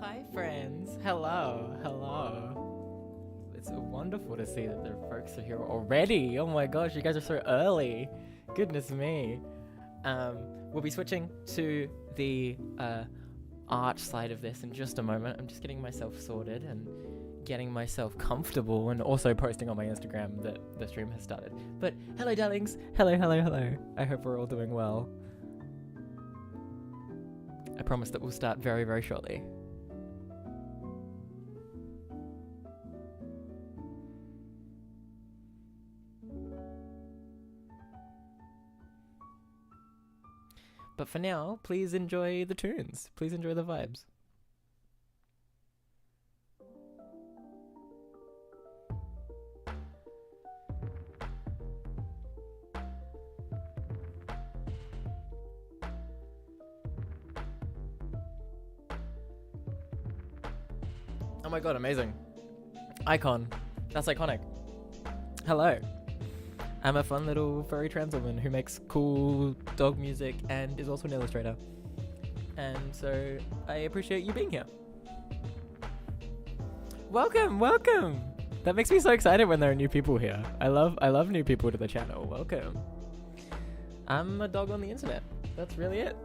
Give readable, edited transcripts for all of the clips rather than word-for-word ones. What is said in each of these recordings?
Hi friends, hello. It's so wonderful to see that there are folks here already. Oh my gosh, you guys are so early. Goodness me. We'll be switching to the art side of this in just a moment. I'm just getting myself sorted and getting myself comfortable and also posting on my Instagram that the stream has started. But hello darlings, hello. I hope we're all doing well. I promise that we'll start very, very shortly. But for now, please enjoy the tunes. Please enjoy the vibes. Oh my god, amazing. Icon. That's iconic. Hello. I'm a fun little furry trans woman who makes cool dog music and is also an illustrator. And so I appreciate you being here. Welcome. That makes me so excited when there are new people here. I love new people to the channel. Welcome. I'm a dog on the internet. That's really it.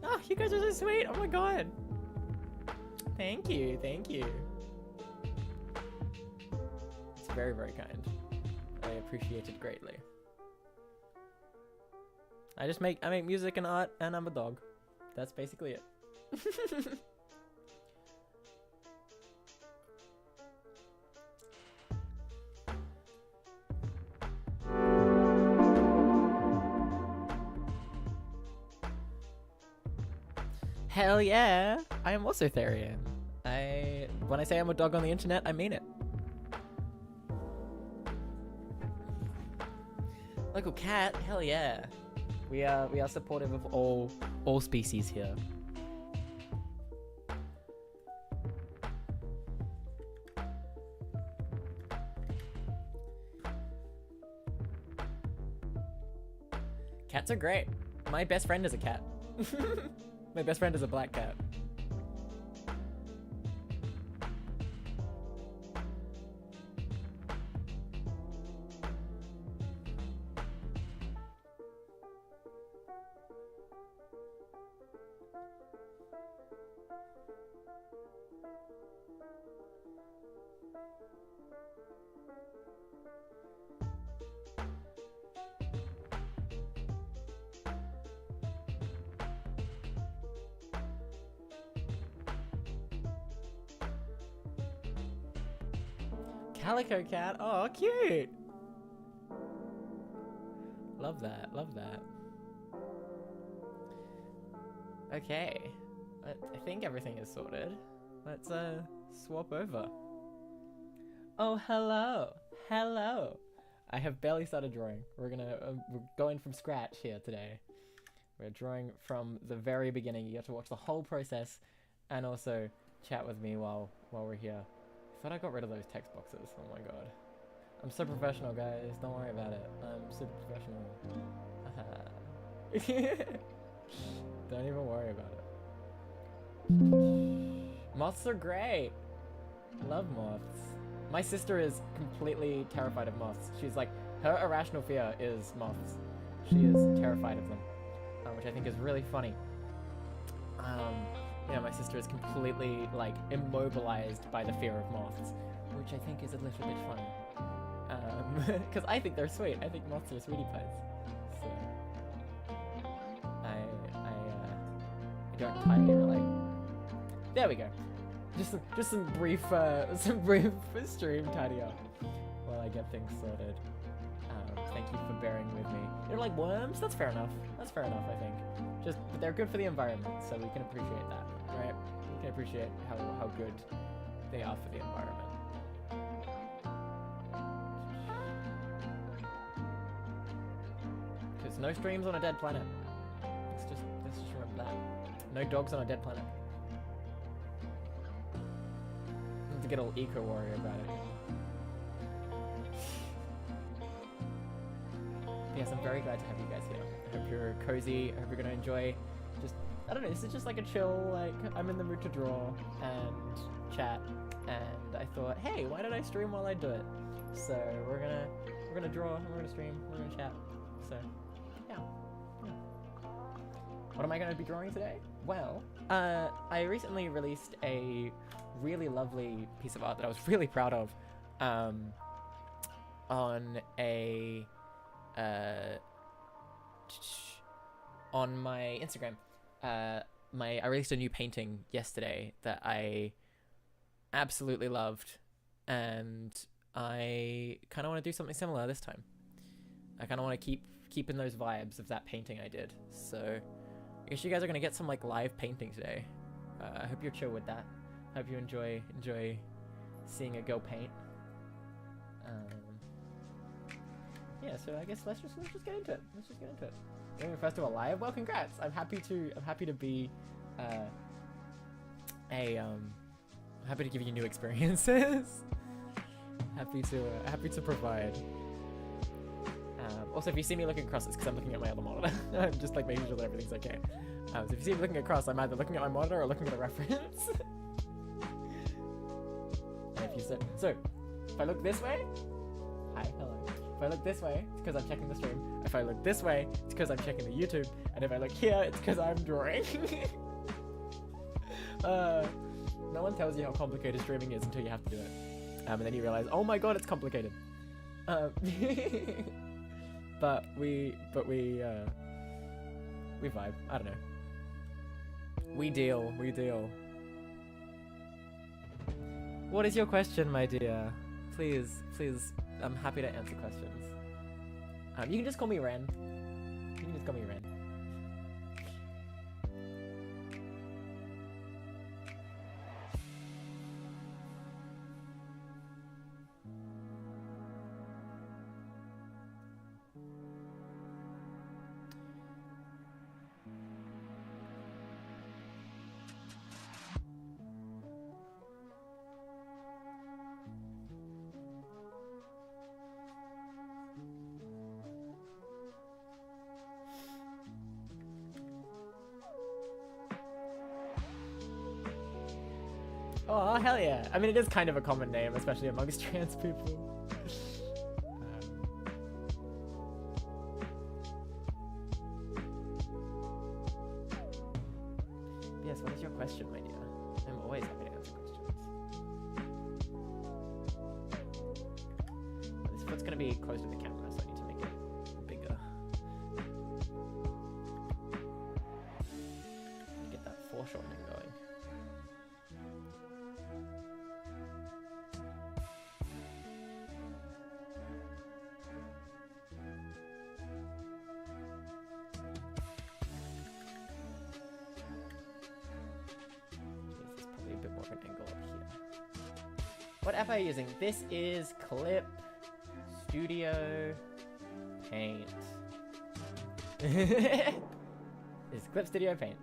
Oh, you guys are so sweet. Oh my god. Thank you. It's very, very kind. I appreciate it greatly. I make music and art, and I'm a dog. That's basically it. Hell yeah! I am also Therian. When I say I'm a dog on the internet, I mean it. Local cat, hell yeah. We are supportive of all species here. Cats are great. My best friend is a cat. My best friend is a black cat. Calico cat, oh cute! Love that. Okay, I think everything is sorted. Let's swap over. Oh hello. I have barely started drawing. We're going from scratch here today. We're drawing from the very beginning. You get to watch the whole process and also chat with me while we're here. I thought I got rid of those text boxes. Oh my god. I'm so professional, guys. Don't worry about it. I'm super professional. Don't even worry about it. Moths are great. Love moths. My sister is completely terrified of moths. She's like, her irrational fear is moths. She is terrified of them, which I think is really funny. Yeah, my sister is completely, like, immobilized by the fear of moths, which I think is a little bit funny. Because I think they're sweet. I think moths are sweetie pies. So, I don't entirely relate. There we go. Just some brief stream tidy up while I get things sorted. Thank you for bearing with me. You're like worms? That's fair enough. I think. But they're good for the environment, so we can appreciate that, right? We can appreciate how good they are for the environment. Because no streams on a dead planet. Let's just remember that. No dogs on a dead planet. Have to get all eco-warrior about it. Yes, I'm very glad to have you guys here. I hope you're cozy. I hope you're going to enjoy just I don't know, this is just like a chill, like, I'm in the mood to draw and chat, and I thought, hey, why don't I stream while I do it? So we're gonna draw, we're gonna stream, we're gonna chat. So yeah. What am I gonna be drawing today? Well, I recently released a really lovely piece of art that I was really proud of, on a on my Instagram. I released a new painting yesterday that I absolutely loved, and I kind of want to do something similar this time. I kind of want to keep in those vibes of that painting I did. So I guess you guys are gonna get some like live painting today. I hope you're chill with that. I hope you enjoy seeing a girl paint. Yeah, so I guess let's just get into it. Let's just get into it. Doing your first to a live? Well, congrats. I'm happy to be happy to give you new experiences. happy to provide. Also, if you see me looking across, it's because I'm looking at my other monitor. I'm just like making sure that everything's okay. So if you see me looking across, I'm either looking at my monitor or looking at a reference. And if you said so, if I look this way, hi, hello. If I look this way, it's because I'm checking the stream. If I look this way, it's because I'm checking the YouTube. And if I look here, it's because I'm drawing. No one tells you how complicated streaming is until you have to do it. And then you realize, oh my god, it's complicated. But we vibe. I don't know. We deal. What is your question, my dear? Please, I'm happy to answer questions. You can just call me Ren. Oh, hell yeah. I mean, it is kind of a common name, especially amongst trans people. Yes, what is your question, my dear? I'm always happy to answer questions. This foot's going to be close to the camera, so I need to make it bigger. Get that foreshortening going. What app are you using? This is Clip Studio Paint. It's Clip Studio Paint.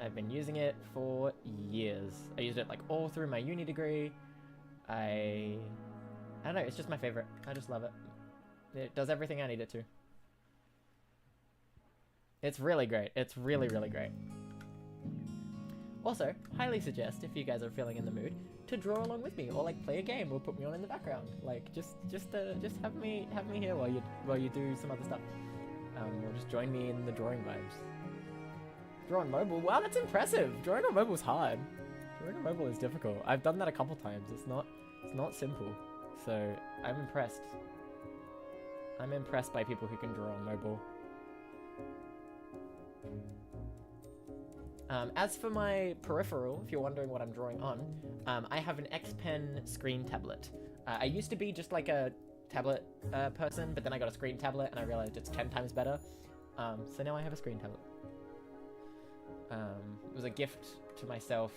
I've been using it for years. I used it like all through my uni degree. I don't know, it's just my favorite. I just love it. It does everything I need it to. It's really great. It's really, really great. Also, highly suggest, if you guys are feeling in the mood, to draw along with me, or like play a game, or put me on in the background. Like just have me here while you do some other stuff. Or just join me in the drawing vibes. Draw on mobile? Wow, that's impressive. Drawing on mobile is hard. Drawing on mobile is difficult. I've done that a couple times. It's not simple. So I'm impressed. I'm impressed by people who can draw on mobile. As for my peripheral, if you're wondering what I'm drawing on, I have an X Pen screen tablet. I used to be just like a tablet person, but then I got a screen tablet and I realized it's 10 times better. So now I have a screen tablet. It was a gift to myself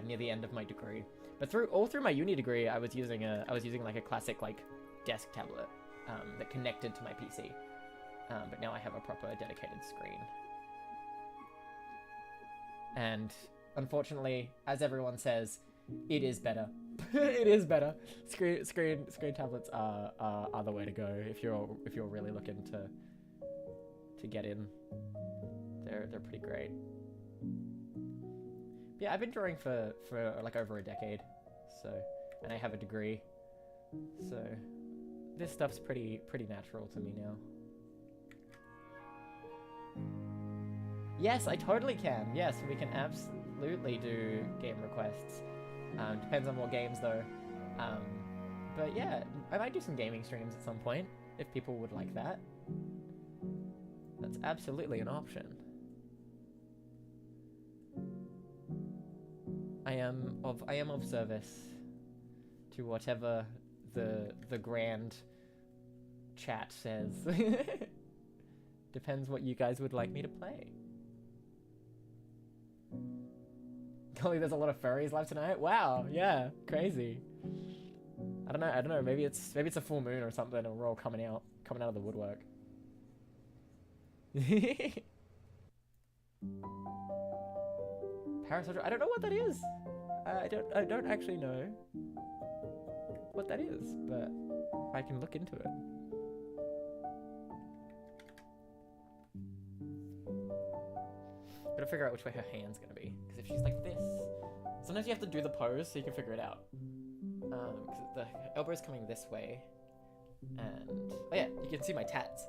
near the end of my degree. But all through my uni degree, I was using like a classic like desk tablet that connected to my PC. But now I have a proper dedicated screen. And unfortunately, as everyone says, it is better. It is better. Screen tablets are the way to go if you're really looking to get in. They're pretty great. Yeah, I've been drawing for like over a decade, so, and I have a degree, so this stuff's pretty natural to me now. Yes, I totally can. Yes, we can absolutely do game requests. Depends on what games though. But yeah, I might do some gaming streams at some point if people would like that. That's absolutely an option. I am of service to whatever the grand chat says. Depends what you guys would like me to play. Golly, there's a lot of furries live tonight. Wow, yeah, crazy. I don't know. Maybe it's a full moon or something, and we're all coming out of the woodwork. Parasocial. I don't know what that is. I don't actually know what that is, but I can look into it. Gotta figure out which way her hand's gonna be, because if she's like this, sometimes you have to do the pose so you can figure it out. Because the elbow's coming this way, and oh yeah, you can see my tats.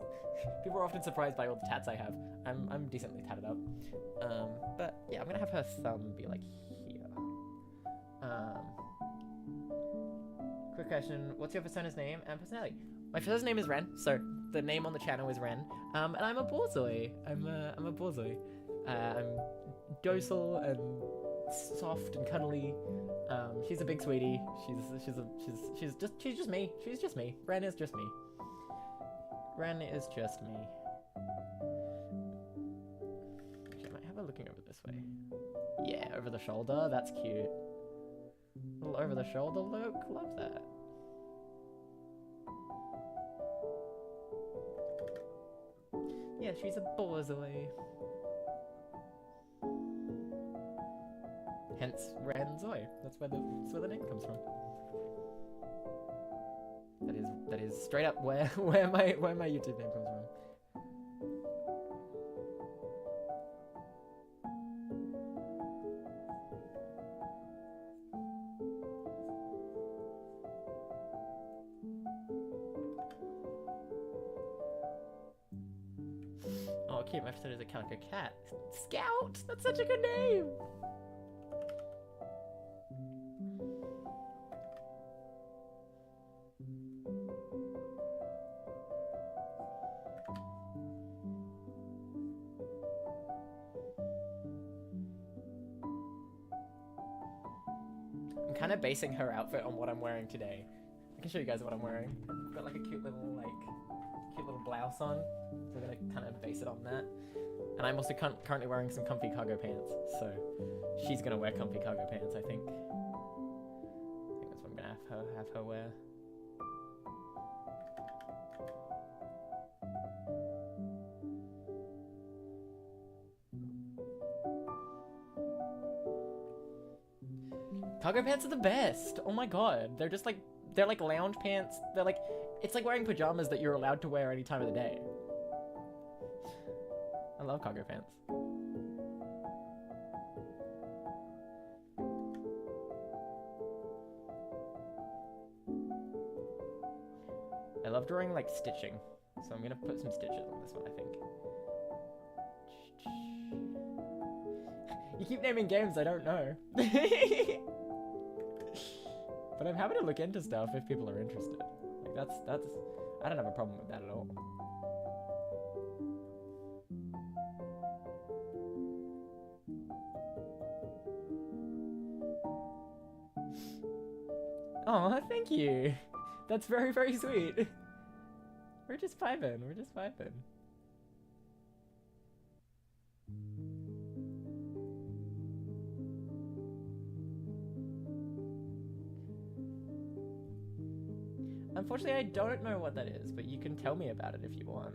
People are often surprised by all the tats I have. I'm decently tatted up. But yeah, I'm gonna have her thumb be like here. Quick question: what's your persona's name and personality? My first name is Ren, so the name on the channel is Ren. And I'm a borzoi. I'm a borzoi. I'm docile and soft and cuddly. She's a big sweetie. She's just me. She's just me. Ren is just me. Ren is just me. Actually, I might have her looking over this way. Yeah, over the shoulder. That's cute. A little over the shoulder look. Love that. Yeah, she's a borzoi. Hence Ranzoi. That's where the name comes from. That is straight up where my YouTube name comes from. Oh, cute. My friend is a calico cat. Scout. That's such a good name. I'm kind of basing her outfit on what I'm wearing today. I can show you guys what I'm wearing. I've got like a cute little blouse on, so I'm gonna kind of base it on that. And I'm also currently wearing some comfy cargo pants, so she's gonna wear comfy cargo pants, I think. I think that's what I'm gonna have her wear. Cargo pants are the best. Oh my god, they're like lounge pants. It's like wearing pajamas that you're allowed to wear any time of the day. I love cargo pants. I love drawing like stitching, so I'm gonna put some stitches on this one, I think. You keep naming games I don't know. But I'm happy to look into stuff if people are interested. Like that's I don't have a problem with that at all. Oh, thank you. That's very, very sweet. We're just vibing. We're just vibing. Unfortunately, I don't know what that is, but you can tell me about it if you want.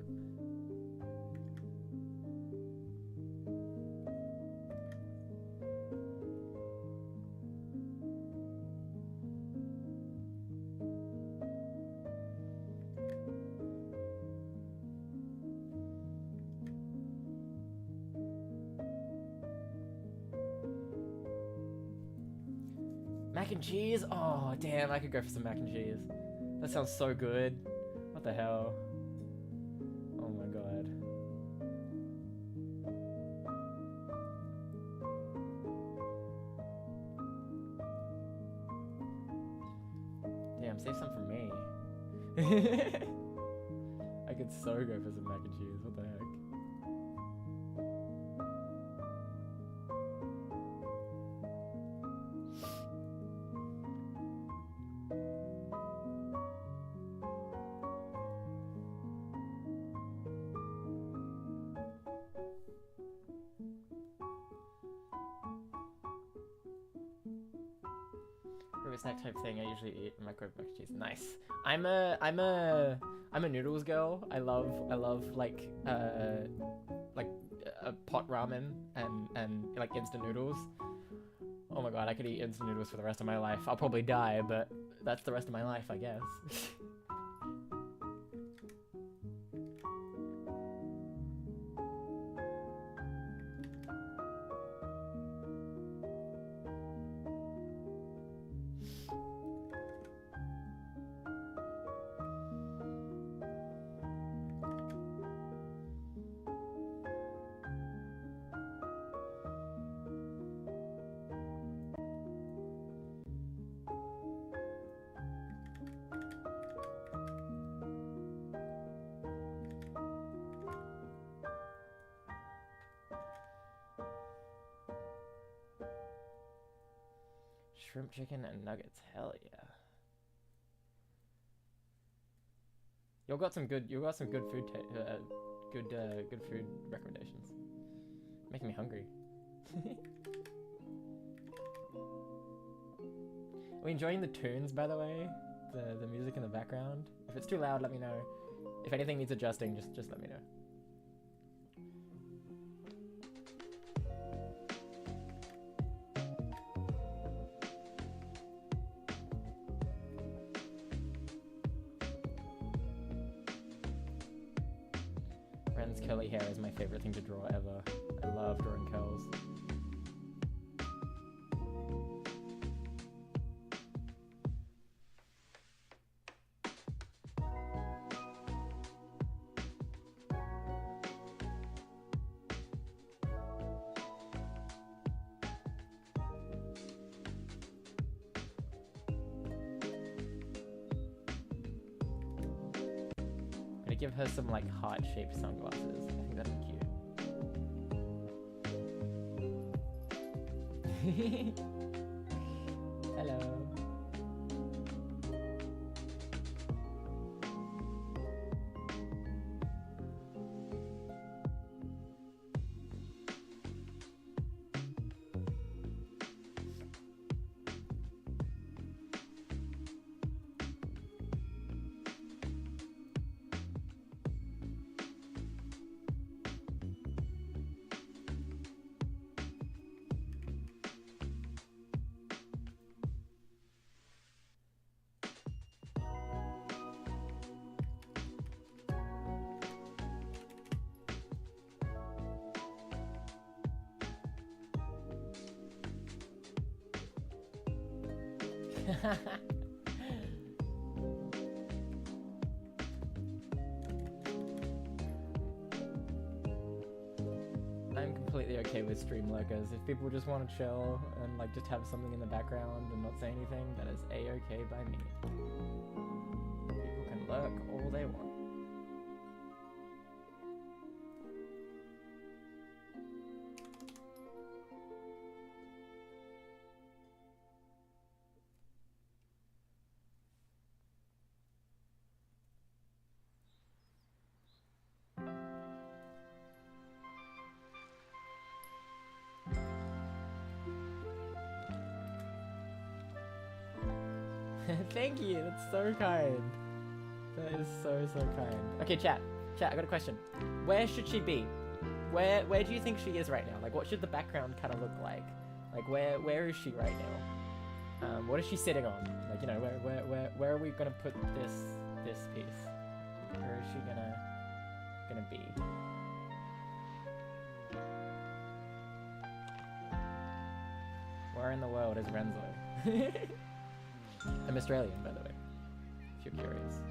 Mac and cheese? Oh, damn, I could go for some mac and cheese. That sounds so good. What the hell? Oh my god. Damn, save some for me. I could so go for some mac and cheese. What the heck? Snack type thing. I usually eat microwave mac and cheese. Nice. I'm a noodles girl. I love like pot ramen and like instant noodles. Oh my god, I could eat instant noodles for the rest of my life. I'll probably die, but that's the rest of my life, I guess. Shrimp, chicken, and nuggets. Hell yeah. You got some good food, good food recommendations. Making me hungry. Are we enjoying the tunes, by the way? The music in the background? If it's too loud, let me know. If anything needs adjusting, just let me know. Ren's curly hair is my favorite thing to draw ever. I love drawing curls. Give her some like heart-shaped sunglasses. I think that'd be cute. Hello. I'm completely okay with stream lurkers. If people just want to chill and like just have something in the background and not say anything, that is a-okay by me. People can lurk all they want. Thank you, that's so kind. That is so kind. Okay, chat, I got a question. Where should she be? Where do you think she is right now? Like, what should the background kind of look like? Like, where is she right now? What is she sitting on? Like, you know, where are we gonna put this piece? Where is she gonna be? Where in the world is Renzo? I'm Australian, by the way, if you're curious.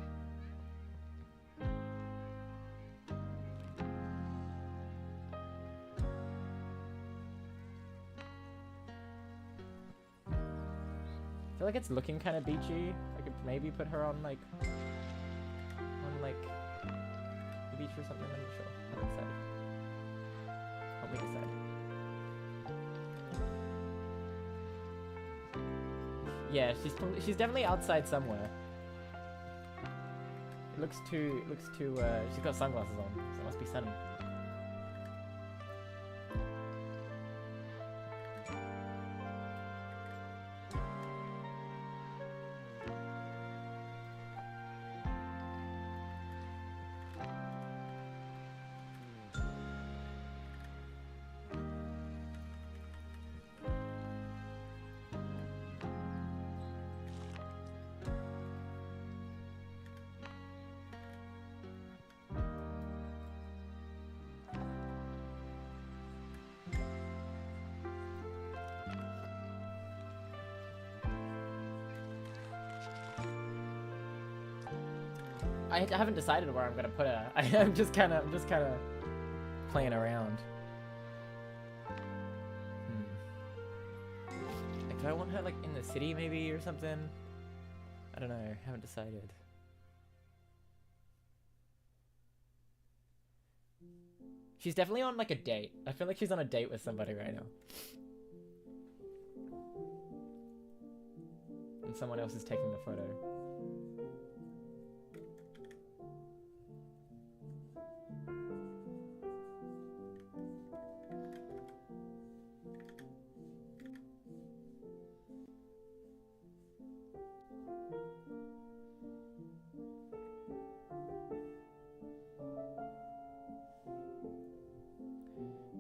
I feel like it's looking kind of beachy. I could maybe put her on like the beach or something. I'm not sure. I'm excited. Help me decide. Yeah, she's definitely outside somewhere. It looks too. She's got sunglasses on, so it must be sunny. I haven't decided where I'm gonna put her. I'm just kind of playing around. Like, do I want her like in the city maybe or something? I don't know. I haven't decided. She's definitely on like a date. I feel like she's on a date with somebody right now. And someone else is taking the photo.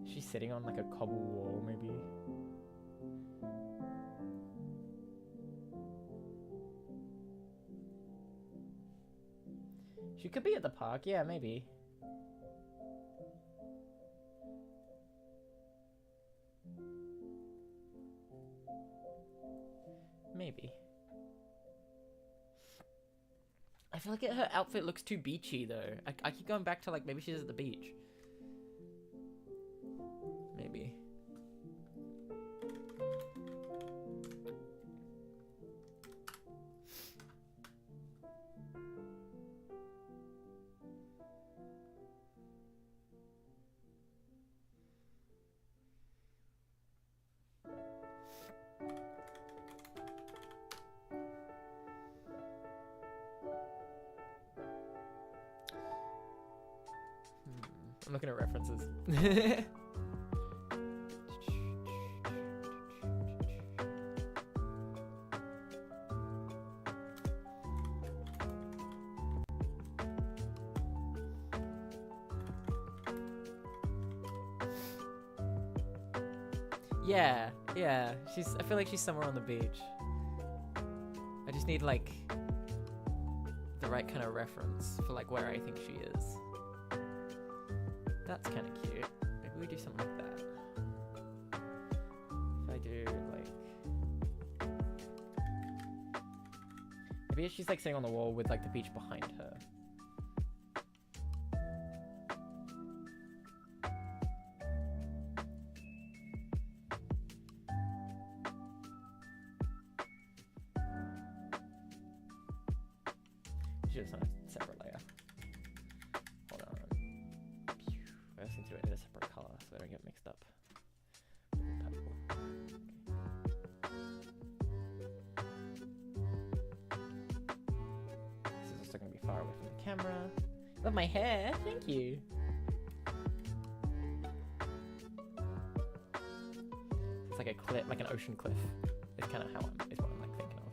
She's sitting on like a cobble wall, maybe. She could be at the park, yeah, maybe. Maybe. I feel like her outfit looks too beachy though. I keep going back to like maybe she's at the beach. Maybe. I'm looking at references. Yeah. I feel like she's somewhere on the beach. I just need like the right kind of reference for like where I think she is. That's kind of cute. Maybe we do something like that. If I do like, maybe she's like sitting on the wall with like the beach behind her. Just on a separate layer. Hold on. I just need to do it in a separate color so I don't get mixed up. This is also going to be far away from the camera. Love my hair, thank you. It's like a cliff, like an ocean cliff. It's kind of how it's what I'm like thinking of.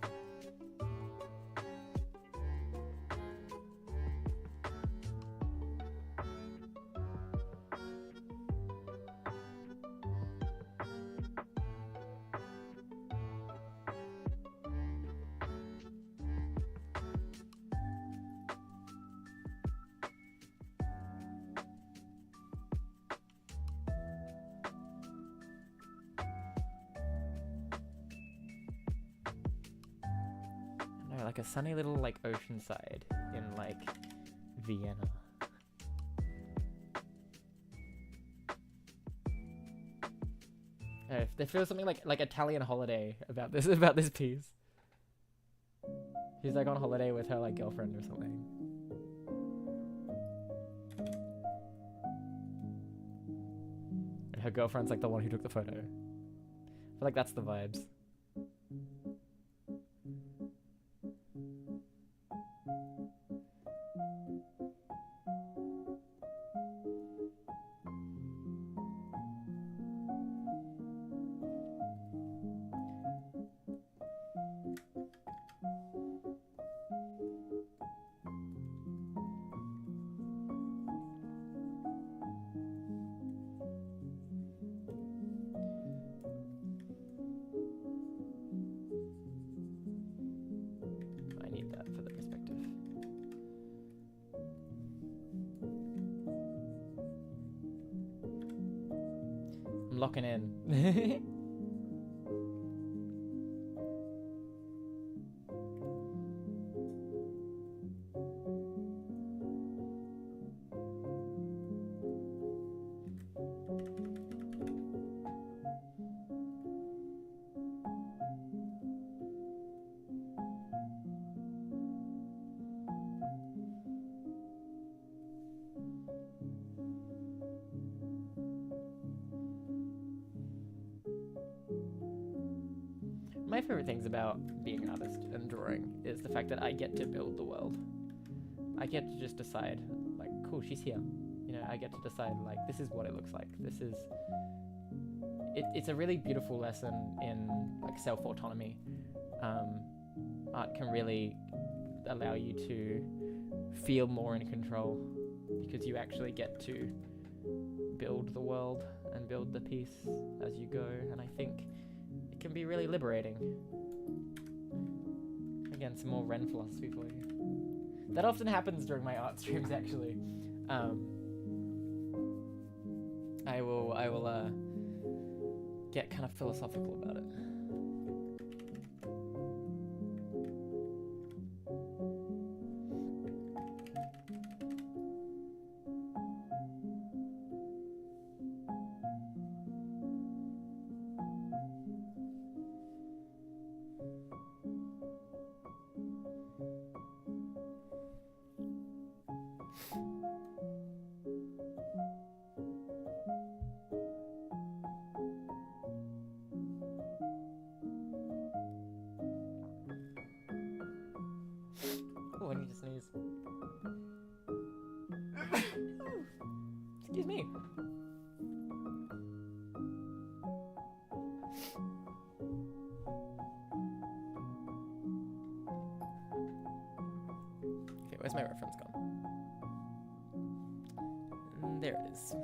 Somewhere like a sunny little like oceanside in like Vienna. There feels something like Italian holiday about this piece. She's like on holiday with her like girlfriend or something. And her girlfriend's like the one who took the photo. I feel like that's the vibes. Locking in. My favorite things about being an artist and drawing is the fact that I get to build the world. I get to just decide, like, cool, she's here. You know, I get to decide, like, this is what it looks like. This is... It's a really beautiful lesson in, like, self-autonomy. Art can really allow you to feel more in control because you actually get to build the world and build the piece as you go, and I think it can be really liberating. Again, some more Ren philosophy for you. That often happens during my art streams, actually. I will get kind of philosophical about it. Oh, I need to sneeze. Excuse me. Okay, where's my reference gone? There it is.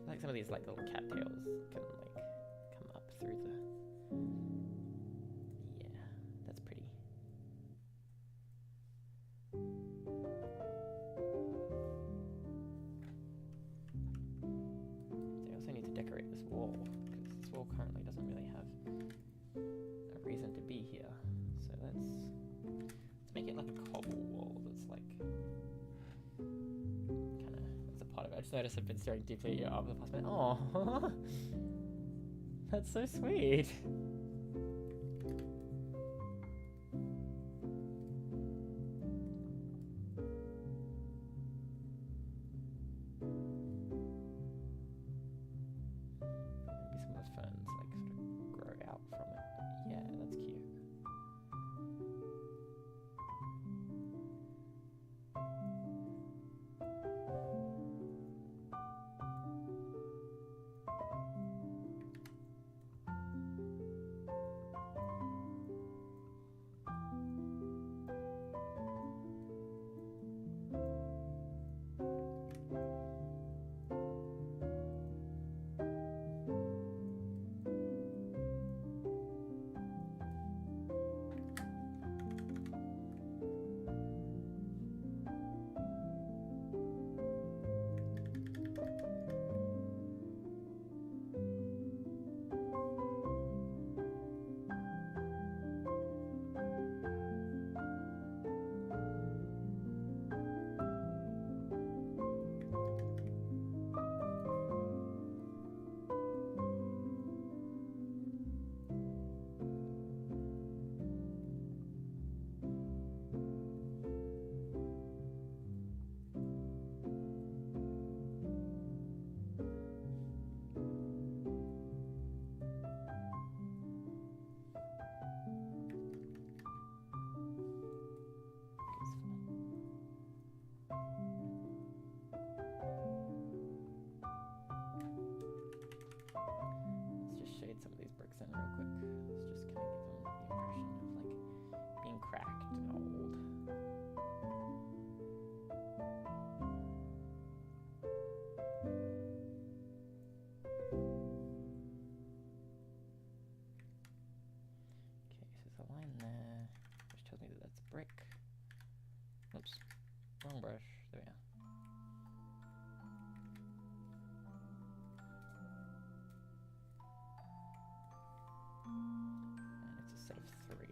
Like some of these like little cattails can like come up through the... Yeah, that's pretty. I also need to decorate this wall because this wall currently doesn't really have a reason to be here. So let's make it like a cobble wall that's like kind of as a part of it. I just noticed I've been staring deeply at your arm for the past minute. Oh, that's so sweet. Maybe some of those ferns like sort of grow out from it. Yeah, that's cute. brick. Oops, wrong brush. There we are. And it's a set of 3.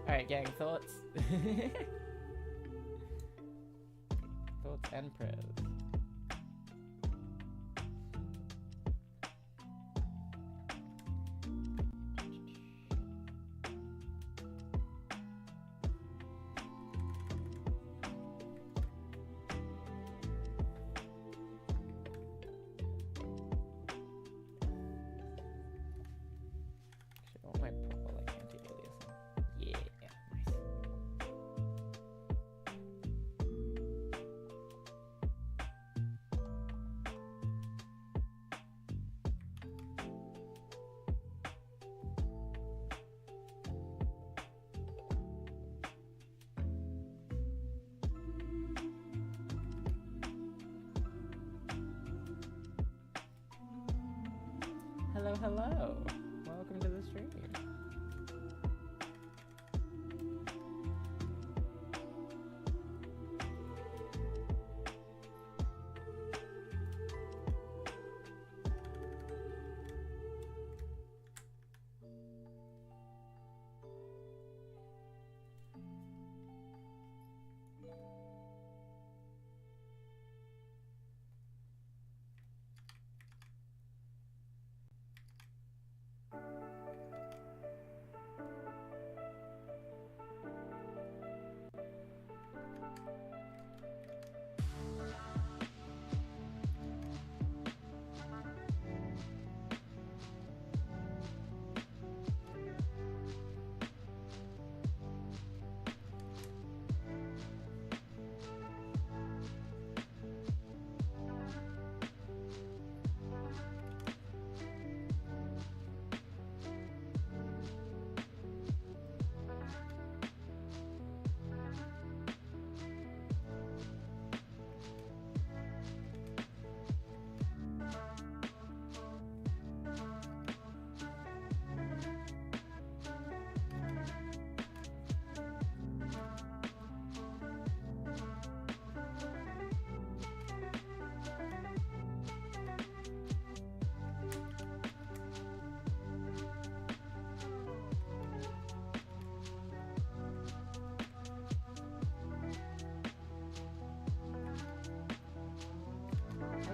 Alright, gang, thoughts? Thoughts and prayers. Hello, hello. Welcome to the stream.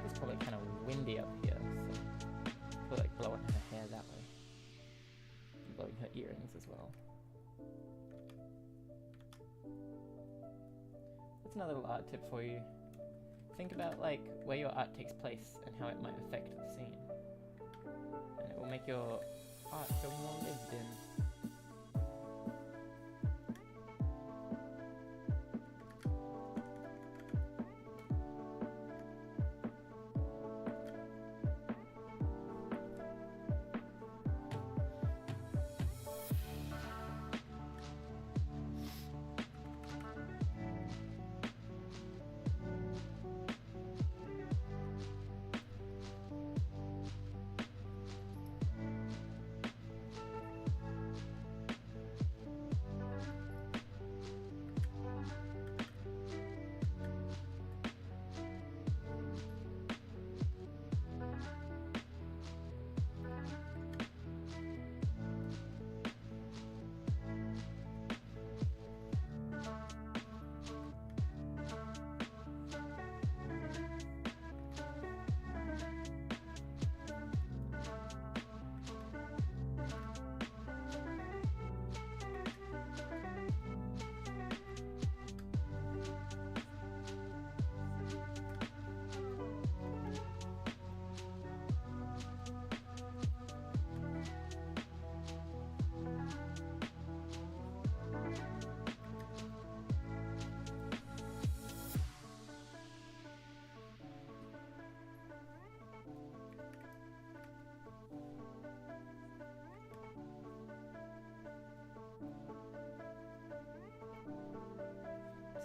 It's probably kind of windy up here, so we'll like blowing her hair that way. And blowing her earrings as well. That's another little art tip for you. Think about like where your art takes place and how it might affect the scene. And it will make your art feel more lived in.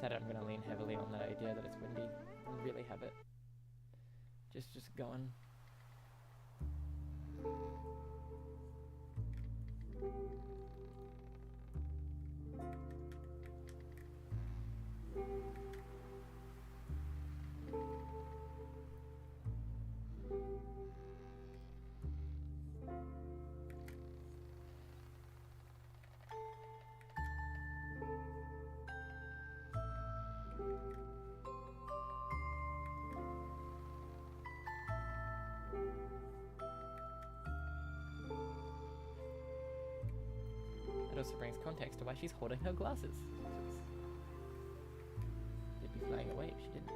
decided I'm gonna lean heavily on that idea that it's windy and really have it just going. It also brings context to why she's holding her glasses. They'd be flying away if she didn't.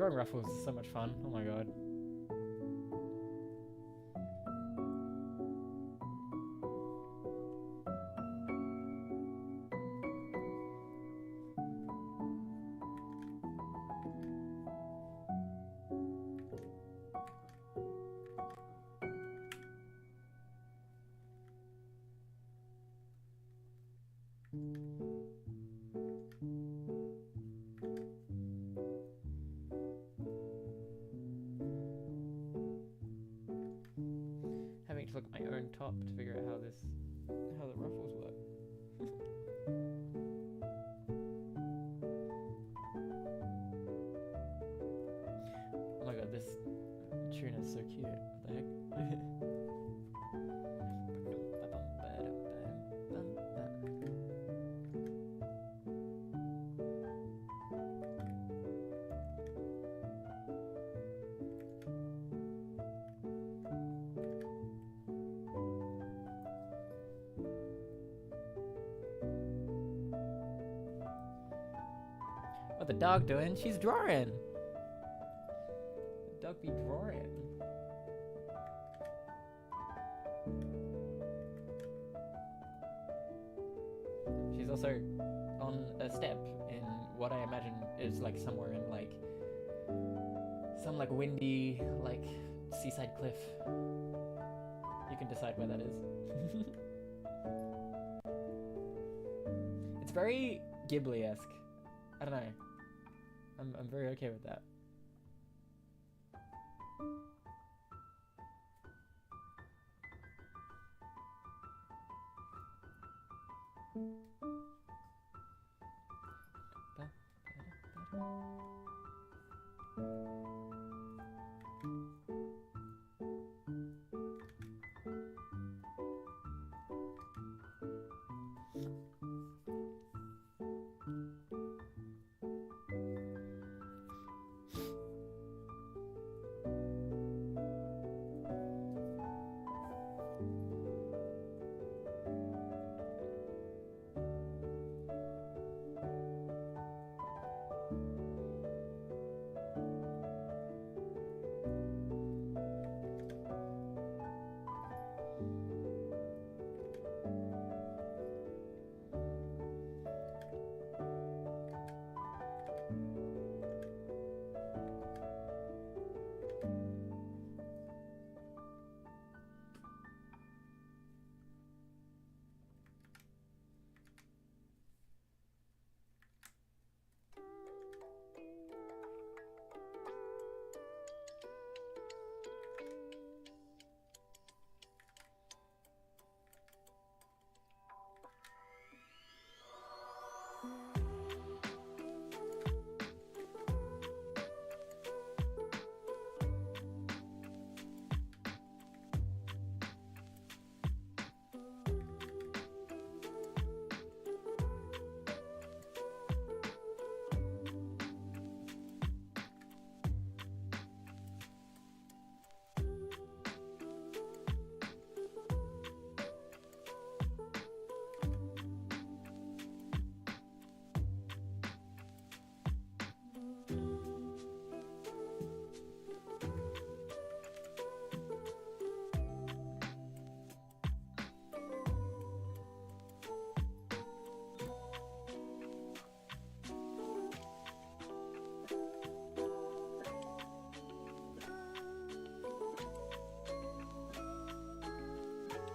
Drawing ruffles is so much fun. Oh my god. Having to look at my own top to figure out how the ruffles work. Oh my god, this tune is so cute. What the heck? What the dog doing? She's drawing. The dog be drawing. She's also on a step in what I imagine is like somewhere in like some like windy like seaside cliff. You can decide where that is. It's very Ghibli-esque. I don't know. I'm very okay with that.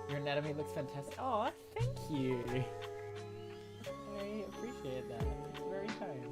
Your anatomy looks fantastic. Oh, thank you. I appreciate that. It's very kind.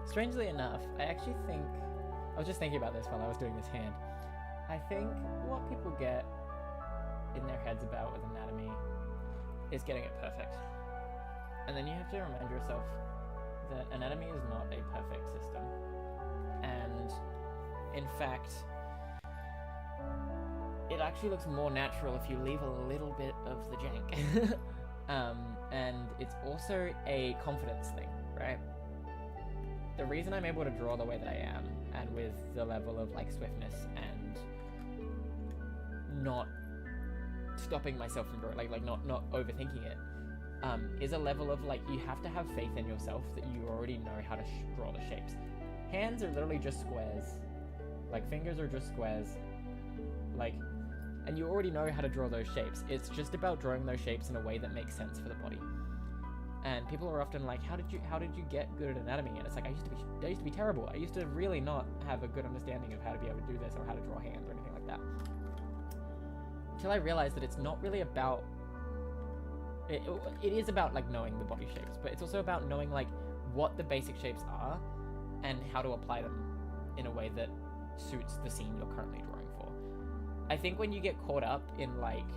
Strangely enough, I actually think, I was just thinking about this while I was doing this hand. I think what people get in their heads about with anatomy is getting it perfect. And then you have to remind yourself that anatomy is not a perfect system. And in fact, it actually looks more natural if you leave a little bit of the jank. And it's also a confidence thing, right? The reason I'm able to draw the way that I am, and with the level of like swiftness and not stopping myself from drawing, like not overthinking it, is a level of like, you have to have faith in yourself that you already know how to draw the shapes. Hands are literally just squares, like fingers are just squares, like, and you already know how to draw those shapes. It's just about drawing those shapes in a way that makes sense for the body. And people are often like, how did you get good at anatomy? And it's like, I used to be terrible. I used to really not have a good understanding of how to be able to do this or how to draw hands or anything like that. Until I realized that it's not really about, it is about like knowing the body shapes, but it's also about knowing like what the basic shapes are and how to apply them in a way that suits the scene you're currently drawing for. I think when you get caught up in like,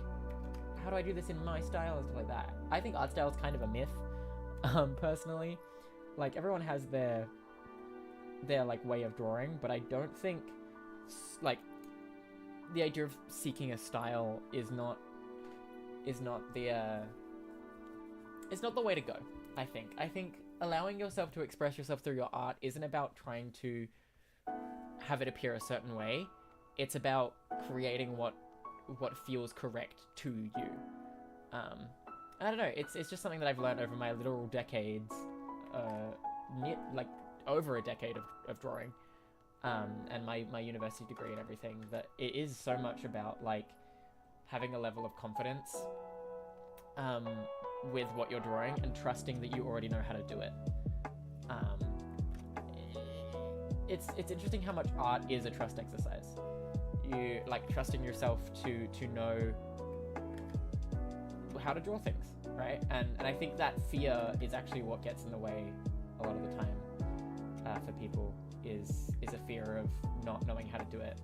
how do I do this in my style and stuff like that, I think art style is kind of a myth. Personally, like everyone has their like way of drawing, but I don't think like the idea of seeking a style is not the way to go. I think allowing yourself to express yourself through your art isn't about trying to have it appear a certain way. It's about creating what feels correct to you. I don't know, it's just something that I've learned over my literal decades, like over a decade of drawing, and my university degree and everything, that it is so much about like having a level of confidence with what you're drawing and trusting that you already know how to do it. It's interesting how much art is a trust exercise. You like trusting yourself to know how to draw things, right? And I think that fear is actually what gets in the way a lot of the time for people, is a fear of not knowing how to do it,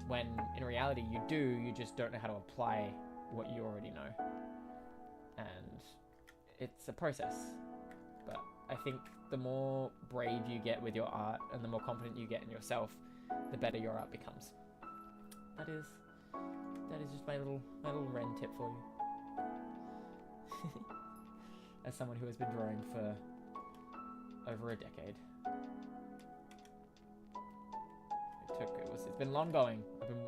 when in reality you just don't know how to apply what you already know. And it's a process, but I think the more brave you get with your art and the more confident you get in yourself, the better your art becomes. That is just my little Ren tip for you. As someone who has been drawing for over a decade. It's been long going. I've been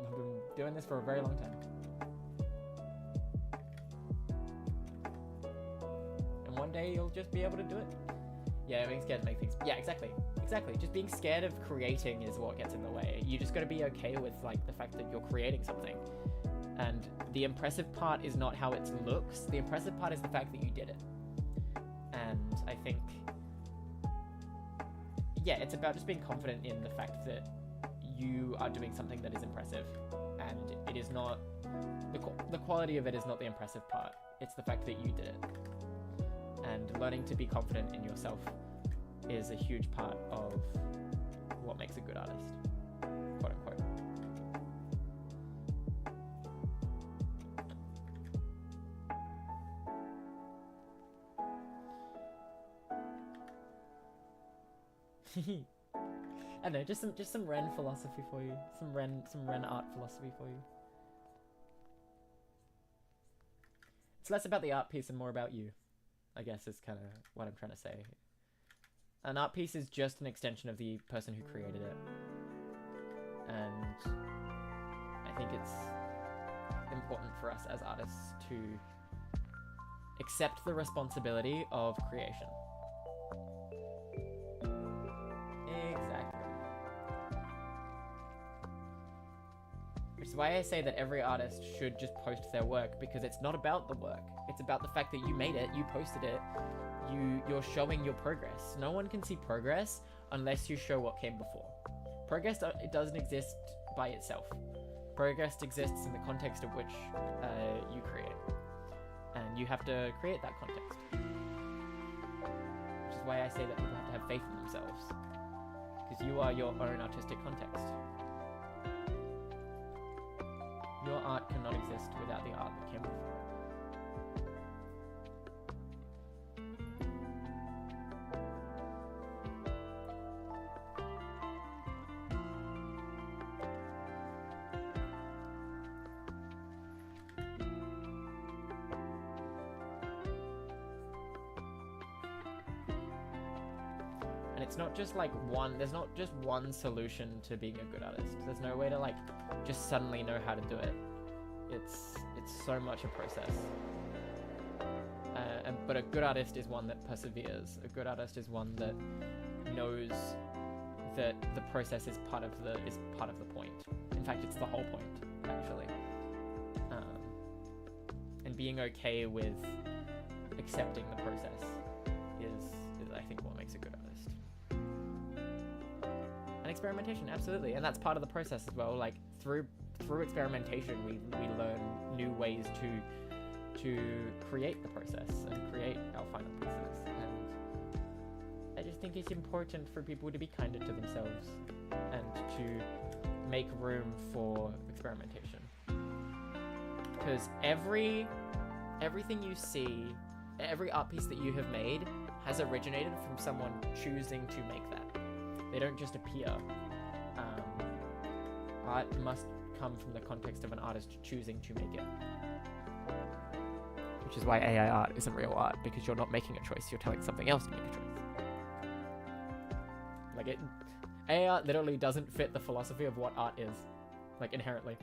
doing this for a very long time. And one day you'll just be able to do it. Yeah, being scared to make things. Yeah, exactly. Just being scared of creating is what gets in the way. You just got to be okay with like the fact that you're creating something. And the impressive part is not how it looks. The impressive part is the fact that you did it. And I think, yeah, it's about just being confident in the fact that you are doing something that is impressive. And it is not, the quality of it is not the impressive part. It's the fact that you did it. And learning to be confident in yourself is a huge part of what makes a good artist, quote unquote. I don't know, just some Ren philosophy for you. Some Ren art philosophy for you. It's less about the art piece and more about you, I guess, is kind of what I'm trying to say. An art piece is just an extension of the person who created it. And I think it's important for us as artists to accept the responsibility of creation. Exactly. Which is why I say that every artist should just post their work, because it's not about the work. It's about the fact that you made it, you posted it, you're showing your progress. No one can see progress unless you show what came before. Progress, it doesn't exist by itself. Progress exists in the context of which you create. And you have to create that context. Which is why I say that people have to have faith in themselves. Because you are your own artistic context. Your art cannot exist without the art that came before it. And it's not just like there's not just one solution to being a good artist. There's no way to like just suddenly know how to do it. It's so much a process. But a good artist is one that perseveres. A good artist is one that knows that the process is part of the point. In fact, it's the whole point, actually. And being okay with accepting the process is I think what makes a good artist. And experimentation, absolutely, and that's part of the process as well. Like through experimentation, we learn new ways to create the process and create our final pieces. And I just think it's important for people to be kinder to themselves and to make room for experimentation. Because everything you see, every art piece that you have made has originated from someone choosing to make that. They don't just appear. Art must come from the context of an artist choosing to make it. Which is why AI art isn't real art, because you're not making a choice, you're telling something else to make a choice. Like AI art literally doesn't fit the philosophy of what art is, like inherently,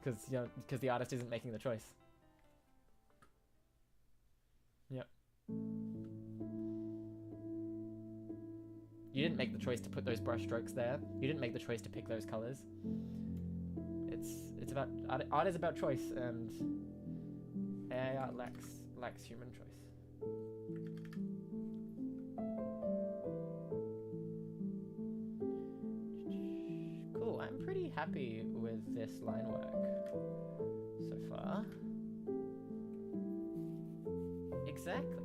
because the artist isn't making the choice. Yep. You didn't make the choice to put those brush strokes there. You didn't make the choice to pick those colors. It's about art is about choice, and AI art lacks human choice. Cool. I'm pretty happy with this line work so far. Exactly.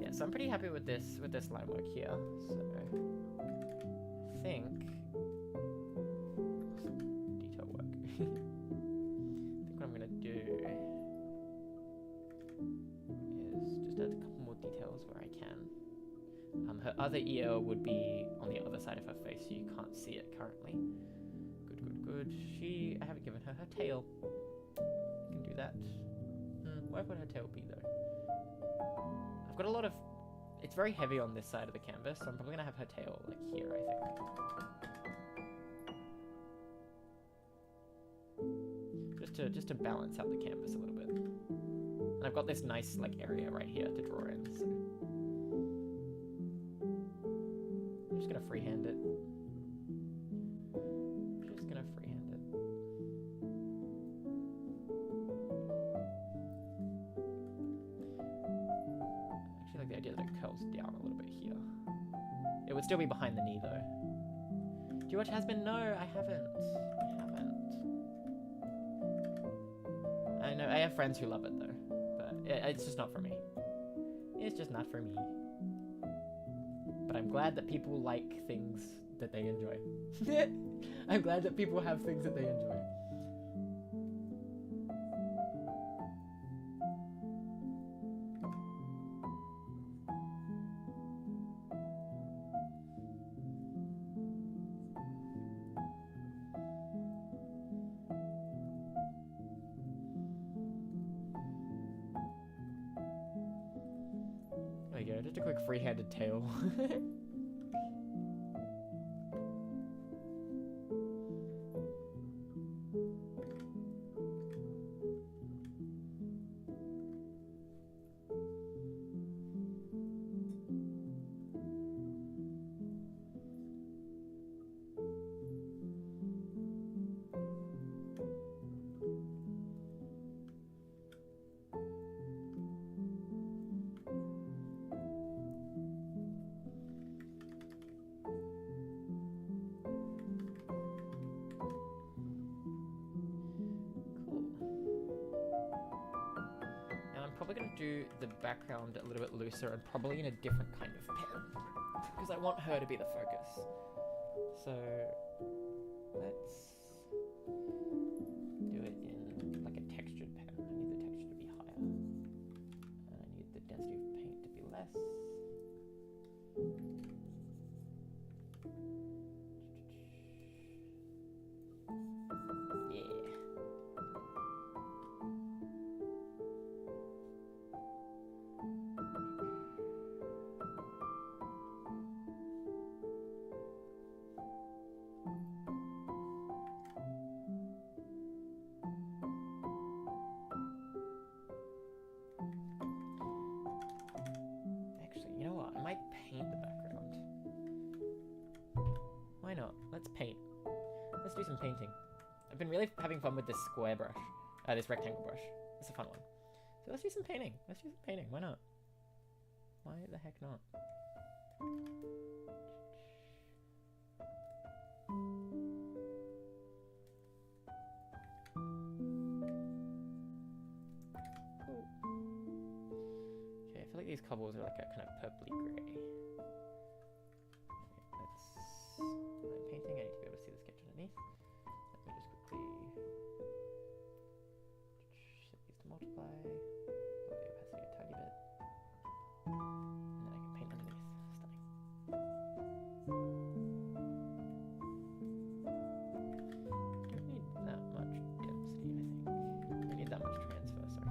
Yeah, so I'm pretty happy with this line work here. So I think detail work. I think what I'm gonna do is just add a couple more details where I can. Her other ear would be on the other side of her face, so you can't see it currently. Good. I haven't given her tail. You can do that. Where would her tail be though? I've got a lot of... It's very heavy on this side of the canvas, so I'm probably gonna have her tail like here, I think. Just to balance out the canvas a little bit. And I've got this nice like area right here to draw in, so I'm just gonna freehand it. Still be behind the knee though. Do you watch Has-Been? No, I haven't. I know, I have friends who love it though, but it's just not for me. It's just not for me. But I'm glad that people like things that they enjoy. I'm glad that people have things that they enjoy. Just a quick free-handed tail. Do the background a little bit looser and probably in a different kind of pen because I want her to be the focus. So let's do it in like a textured pen. I need the texture to be higher. And I need the density of paint to be less. Yeah. Actually, you know what? I might paint the background. Why not? Let's paint. Let's do some painting. I've been really having fun with this square brush. This rectangle brush. It's a fun one. So let's do some painting. Let's do some painting. Why not? Why the heck not? Cool. Okay, I feel like these cobbles are like a kind of purpley grey. When I'm painting, I need to be able to see the sketch underneath. Let me just quickly set these to multiply, lower the opacity a tiny bit, and then I can paint underneath. Stunning. Don't need that much density, I think. I need that much transfer, sorry.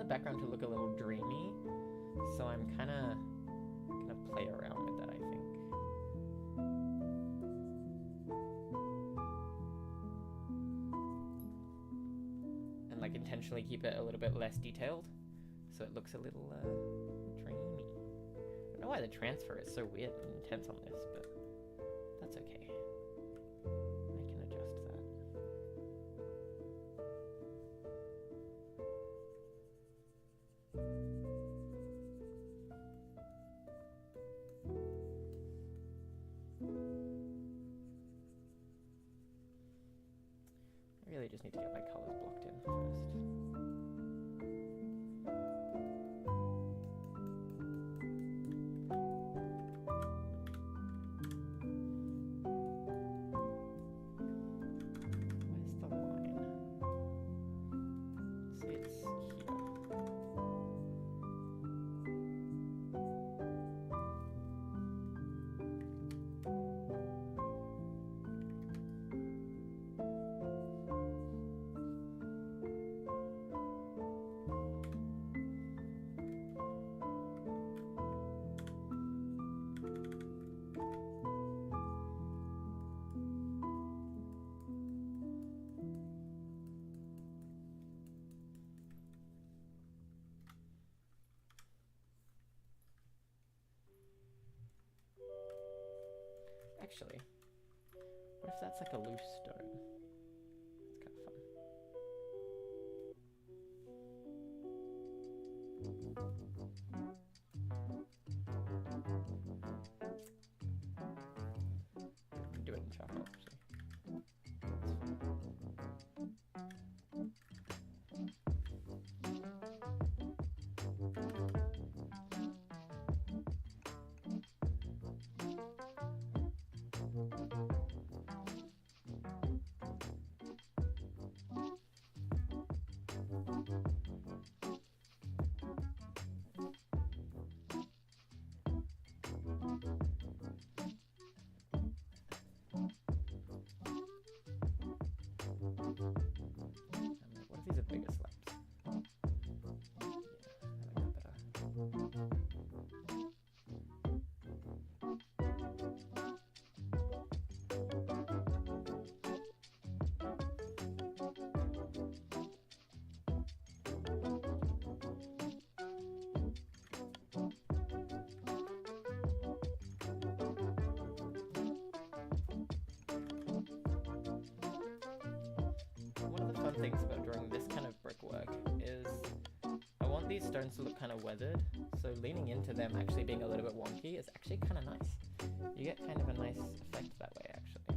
Background to look a little dreamy, so I'm kind of gonna play around with that, I think. And like intentionally keep it a little bit less detailed, so it looks a little dreamy. I don't know why the transfer is so weird and intense on this, but that's okay. I can adjust that. I really just need to get my colors blocked in first. Where's the line? See, it's here. Actually, what if that's like a loose stone? It's kind of fun. I can do it in charcoal, actually. What if these are bigger slabs? Yeah, I like that better. One of the fun things about drawing this kind of brickwork is I want these stones to look kind of weathered, so leaning into them actually being a little bit wonky is actually kind of nice. You get kind of a nice effect that way, actually.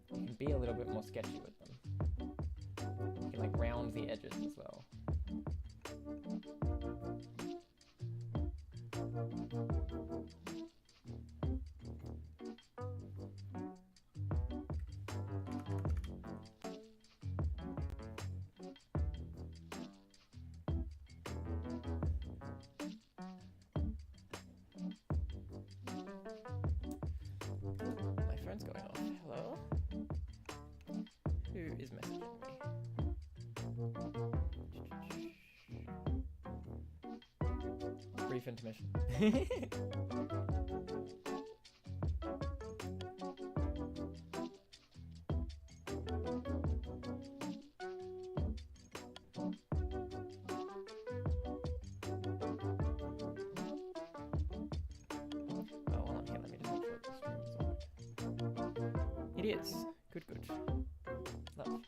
You can be a little bit more sketchy with them. You can like round the edges as well. My phone's going off. Hello? Who is messaging me? Brief intermission. It is. Good, good. Love.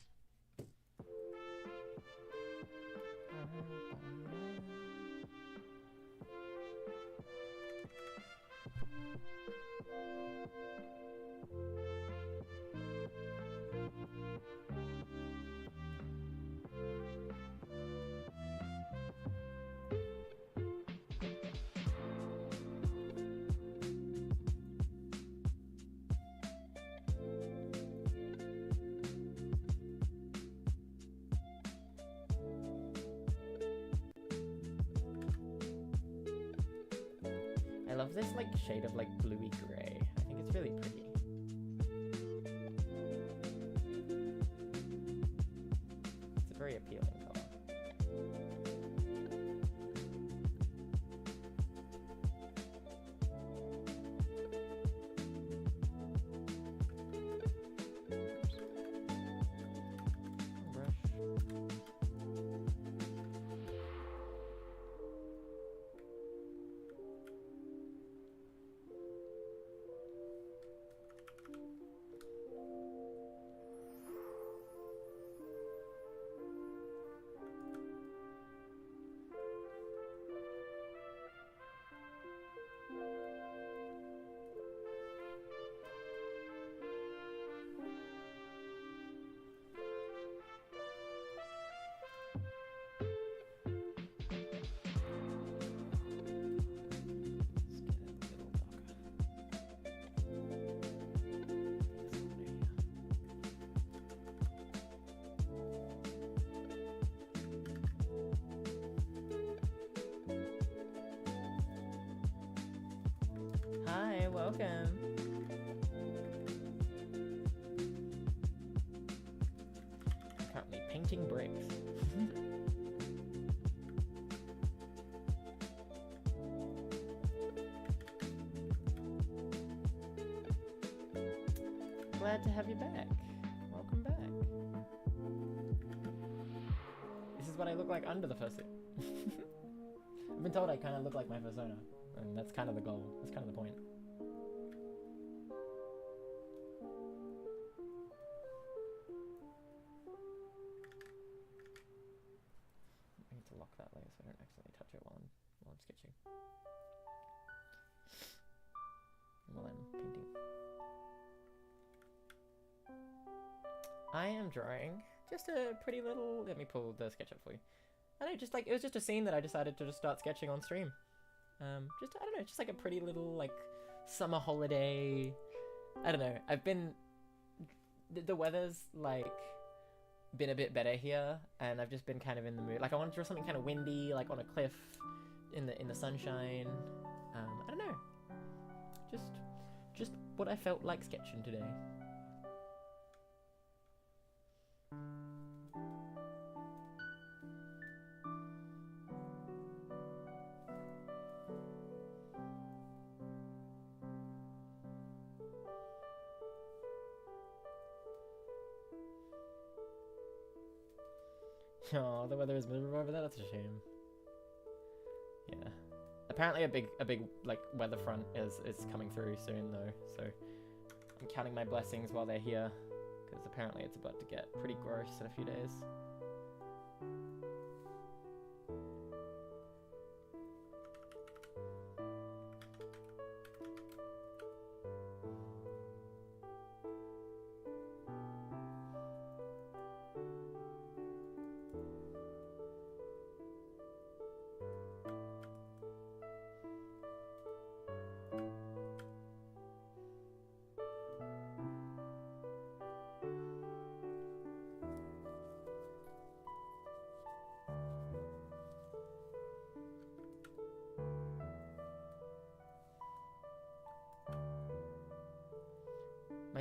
I love this like shade of like bluey gray. I think it's really pretty. It's a very appealing color. Hi, welcome. I'm currently painting bricks. Glad to have you back. Welcome back. This is what I look like under the fursuit. I've been told I kind of look like my persona. And that's kind of the goal. That's kind of the point. I need to lock that layer so I don't accidentally touch it while I'm sketching. And while I'm painting. I am drawing just a pretty little... Let me pull the sketch up for you. I don't know, just like, it was just a scene that I decided to just start sketching on stream. Just, I don't know, just like a pretty little, like, summer holiday. I don't know, I've been, the weather's, like, been a bit better here, and I've just been kind of in the mood. Like, I want to draw something kind of windy, like on a cliff, in the sunshine. I don't know, just what I felt like sketching today. Oh, the weather is miserable over there. That's a shame. Yeah. Apparently a big like weather front is coming through soon though. So I'm counting my blessings while they're here, because apparently it's about to get pretty gross in a few days.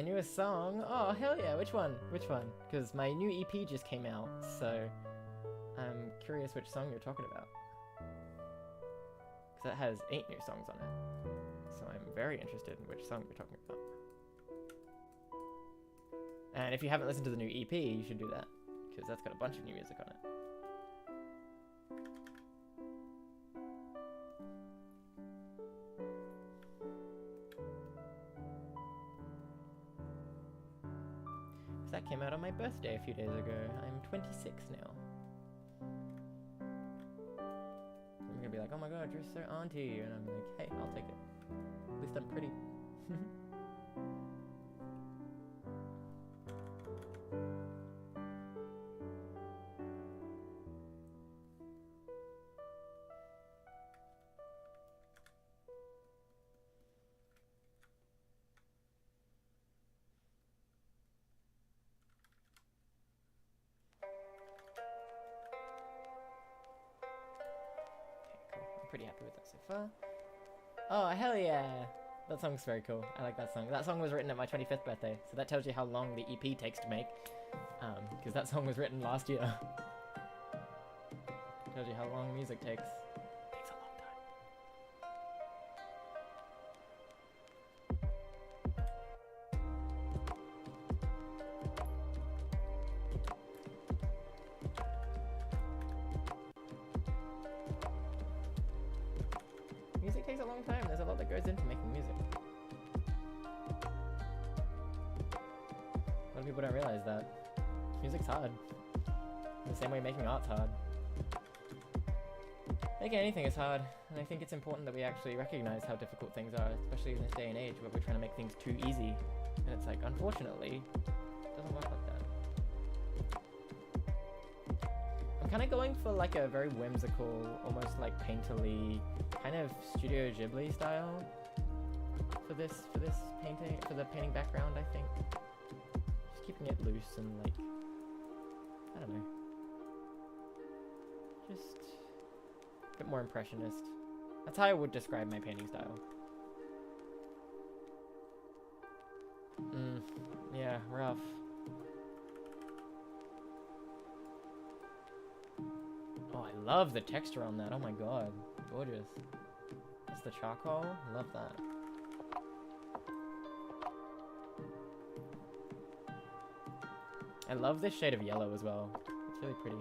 my newest song. Oh, hell yeah, which one? Which one? Because my new EP just came out, so I'm curious which song you're talking about. Because it has 8 new songs on it. So I'm very interested in which song you're talking about. And if you haven't listened to the new EP, you should do that, because that's got a bunch of new music on it. That came out on my birthday a few days ago. I'm 26 now. I'm gonna be like, oh my god, you're so auntie, and I'm like, hey, I'll take it. At least I'm pretty. Pretty happy with that so far. Oh, hell yeah! That song's very cool. I like that song. That song was written at my 25th birthday, so that tells you how long the EP takes to make. Because that song was written last year. Tells you how long music takes. Takes a long time. Music takes a long time. There's a lot that goes into making music. A lot of people don't realize that. Music's hard. The same way making art's hard. Making anything is hard, and I think it's important that we actually recognize how difficult things are, especially in this day and age where we're trying to make things too easy. And it's like, unfortunately, it doesn't work like that. I'm kind of going for like a very whimsical, almost like painterly, kind of Studio Ghibli style for this painting, for the painting background, I think. Just keeping it loose and like, I don't know. Just a bit more impressionist. That's how I would describe my painting style. Yeah, rough. Oh, I love the texture on that. Oh my god. Gorgeous. That's the charcoal. Love that. I love this shade of yellow as well. It's really pretty.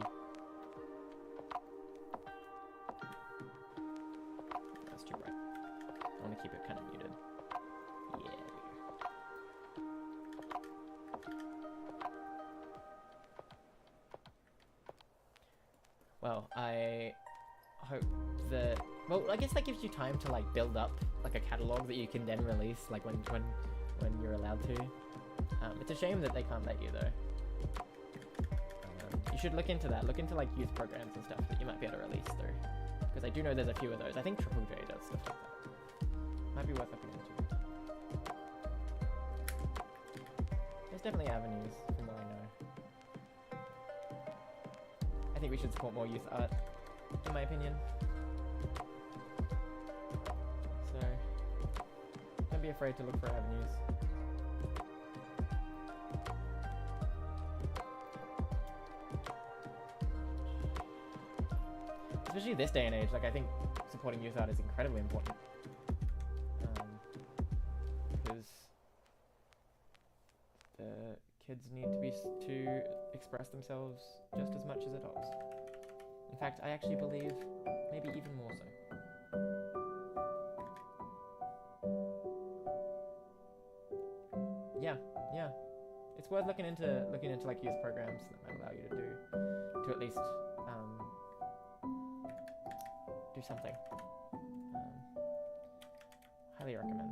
That's too bright. I want to keep it kind of muted. Yeah. Well, I hope that... Well, I guess that gives you time to like build up like a catalog that you can then release like when you're allowed to. It's a shame that they can't let you though. You should look into that. Look into like youth programs and stuff that you might be able to release through. Because I do know there's a few of those. I think Triple J does stuff like that. Might be worth looking into. There's definitely avenues from what I know. I think we should support more youth art, in my opinion. So, don't be afraid to look for avenues. Especially this day and age, like I think supporting youth art is incredibly important. Because the kids need to express themselves just as much as adults. In fact, I actually believe maybe even more so. Yeah. It's worth looking into like youth programs that might allow you to at least do something. Highly recommend.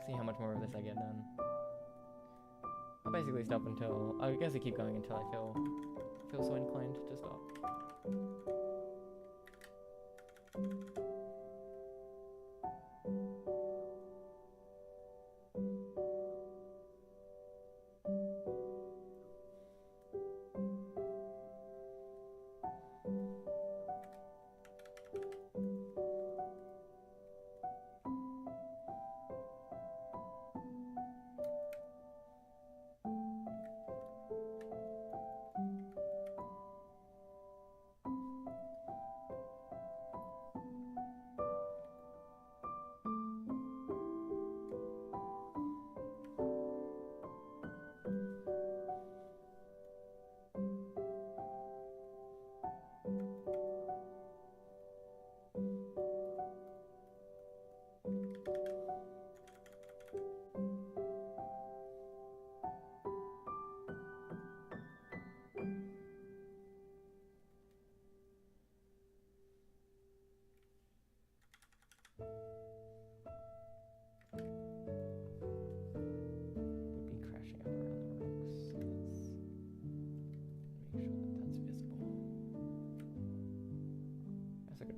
See how much more of this I get done. I'll basically stop until, I guess I keep going until I feel so inclined to stop.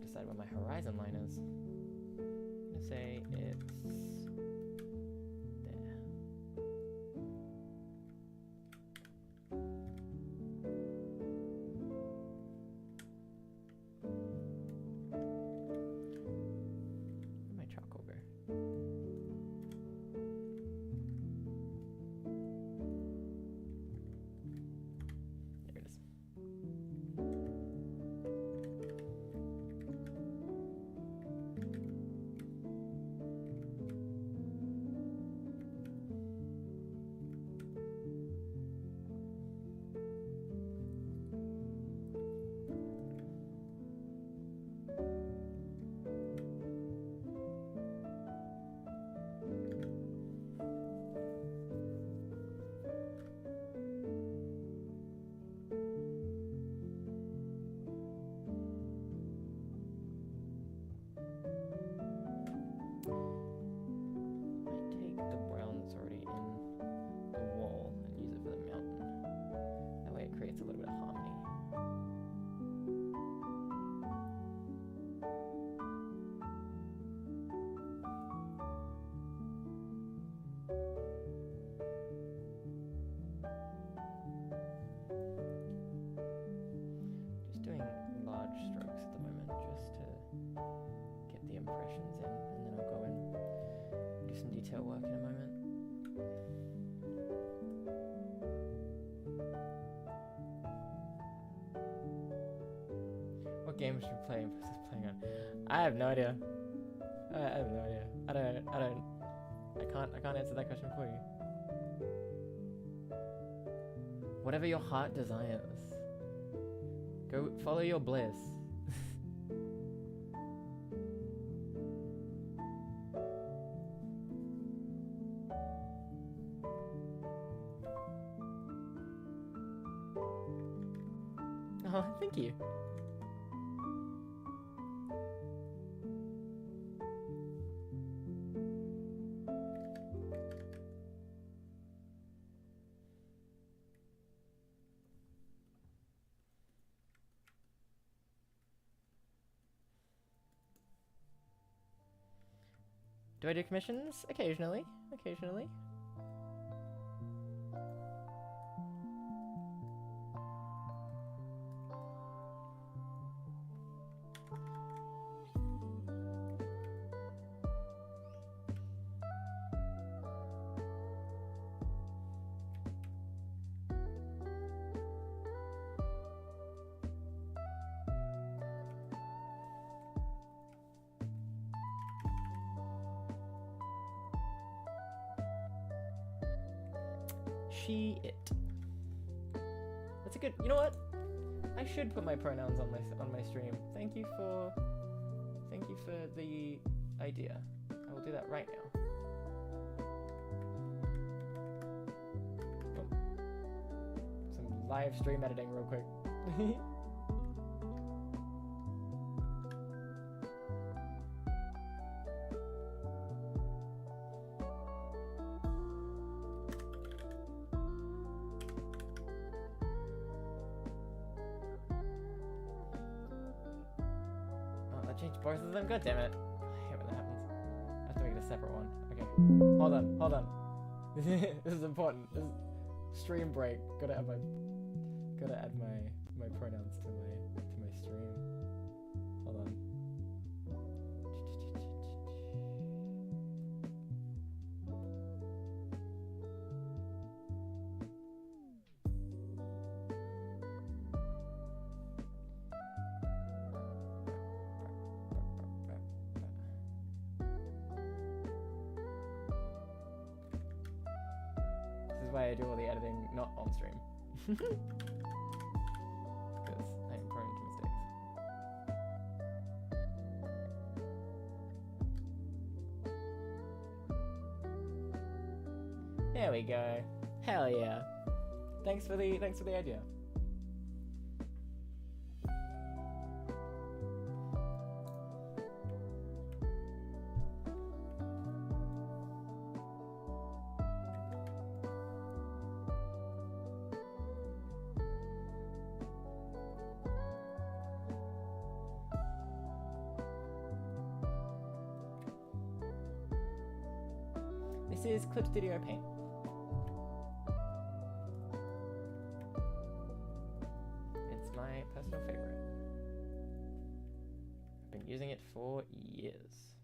Decide what my horizon line is. I'm gonna say it's there. Where'd my charcoal go? There it is. Work in a moment. What game should we play on? I have no idea. I have no idea. I can't answer that question for you. Whatever your heart desires. Go follow your bliss. Oh, thank you. Do I do commissions? Occasionally. Occasionally. She, it. That's a good, you know what? I should put my pronouns on my stream. Thank you for the idea. I will do that right now. Oh. Some live stream editing real quick. change both of them? God damn it. I hate when that happens. I have to make it a separate one. Okay. Hold on. This is important. This is stream break. Gotta add my pronouns to my stream. Hold on. Why I do all the editing not on stream. Because I am prone to mistakes. There we go. Hell yeah. Thanks for the idea. This is Clip Studio Paint. It's my personal favorite. I've been using it for years.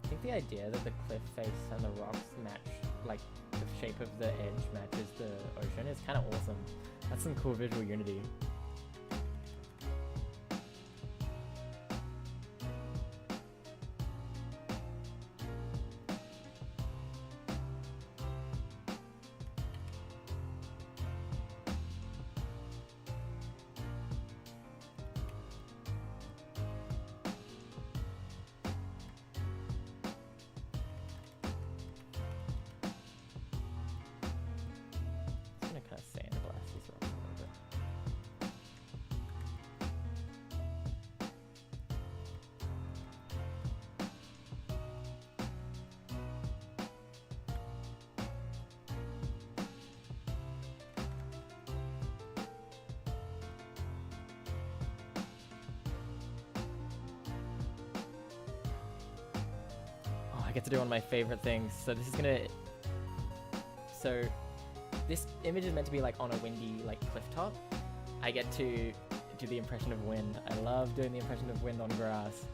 I think the idea that the cliff face and the rocks match, like the shape of the edge matches the ocean, is kind of awesome. That's some cool visual unity. Get to do one of my favorite things. So this is gonna. So this image is meant to be like on a windy like cliff top. I get to do the impression of wind. I love doing the impression of wind on grass.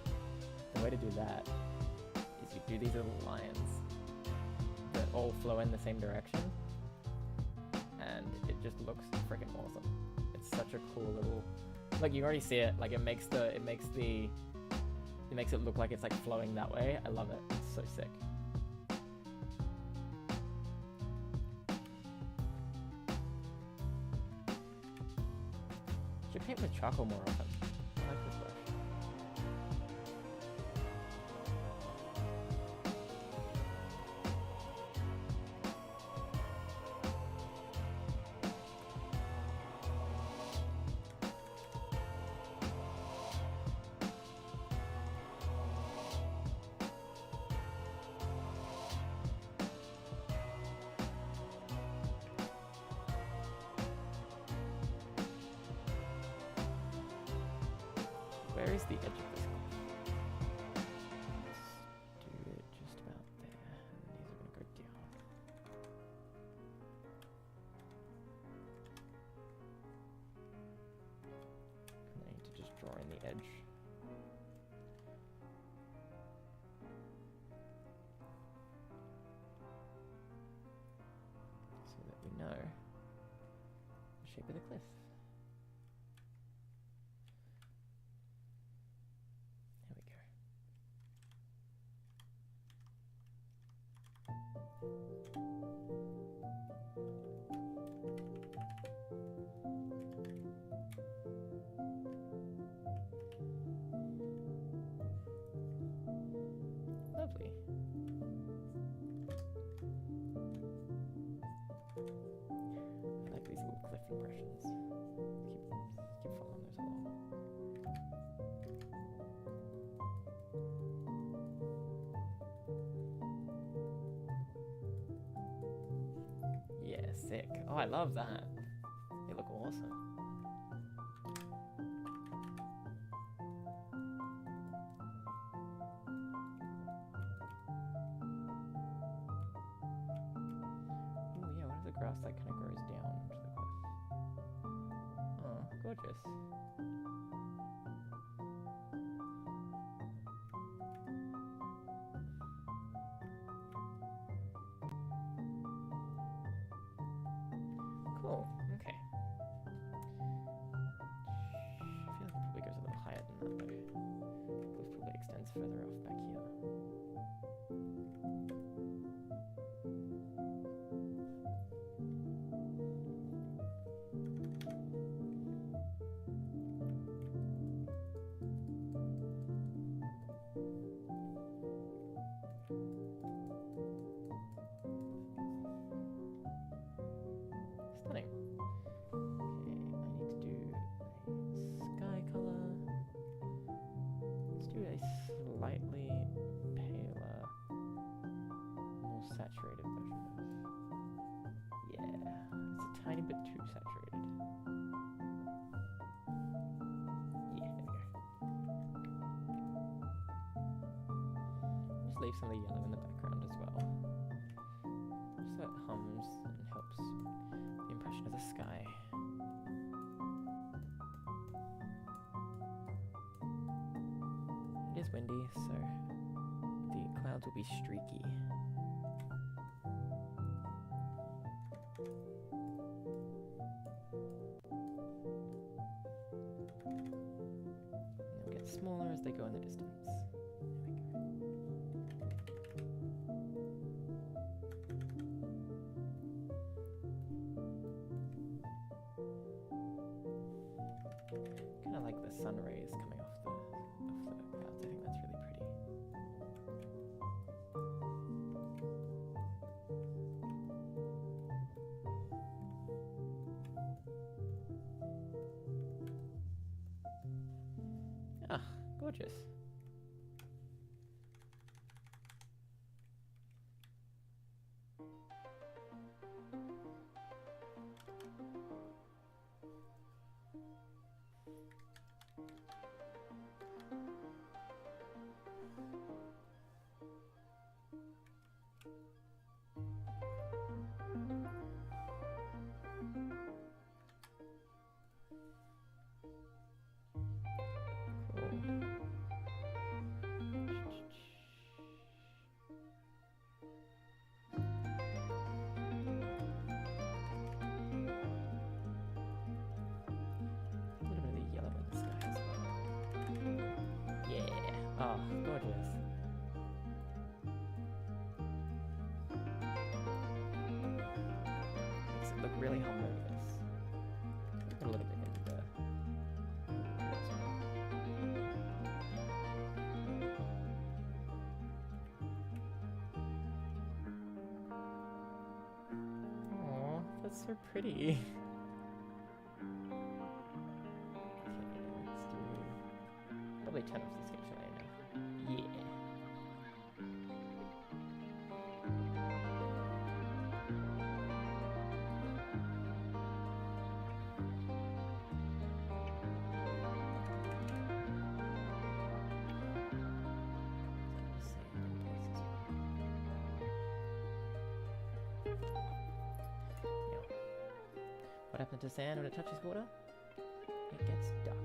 The way to do that is you do these little lines that all flow in the same direction, and it just looks freaking awesome. It's such a cool little. Like you already see it. Like it makes it look like it's like flowing that way. I love it. It's so sick. Should paint with charcoal more often. I like this brush. Where is the edge of this cliff? Let's do it just about there, and these are going to go down. And I need to just draw in the edge. So that we know the shape of the cliff. Lovely. I like these little cliff impressions. sick. Oh, I love that. They look awesome. Oh yeah, what if the grass like kind of grows down to the cliff? Oh, gorgeous. Cool, okay. I feel like it probably goes a little higher than that though. Cliff probably extends further off back here. Stunning. Okay, I need to do a sky color. Let's do a slightly paler, more saturated version of. Yeah, it's a tiny bit too saturated. Yeah, there we go. Just leave some of the yellow in the background as well. Just so it hums and helps the impression of the sky. It is windy, so the clouds will be streaky. And they'll get smaller as they go in the distance. Kind of like the sun rays coming off the clouds. I think that's really pretty. Ah, gorgeous. Oh, gorgeous. Makes it look really harmonious. Put a little bit in the... Aww, that's so pretty. Probably turn off the sketch layer now. Yeah. What happened to sand when it touches water? It gets darker.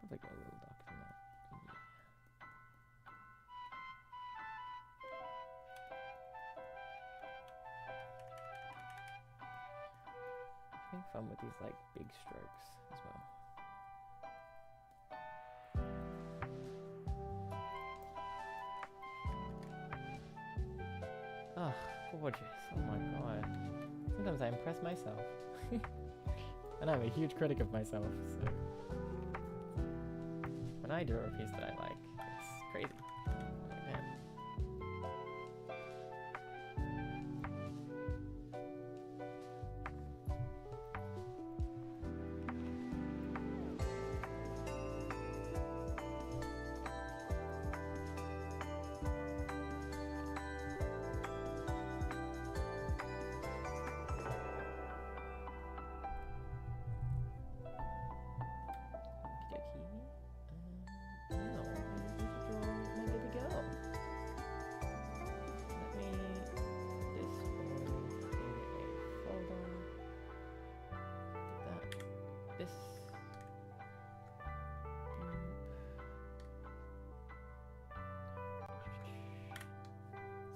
Probably go a little darker than that. Having fun with these like big strokes as well. Ah. gorgeous. Oh my god. Sometimes I impress myself. And I'm a huge critic of myself, so when I draw a piece that I like, it's crazy. Oh, man.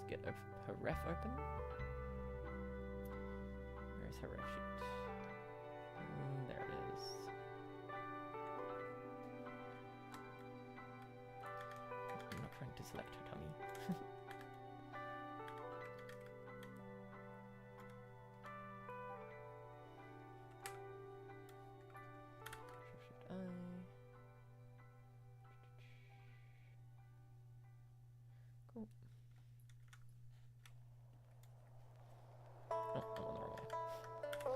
Get her ref open. Where's her ref sheet? There it is. I'm not trying to select her tummy. Shift I. Cool. Oh, I'm on the wrong way. Oh,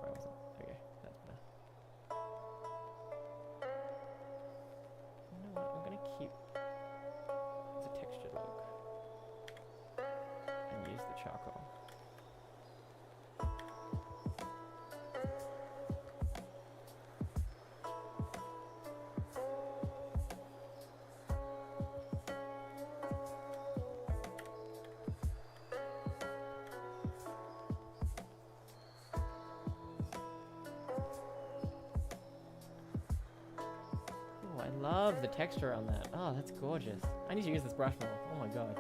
I wasn't. Okay, that's better. You know what? I'm gonna keep as a textured look and use the charcoal. I love the texture on that. Oh, that's gorgeous. I need to use this brush more. Oh my god.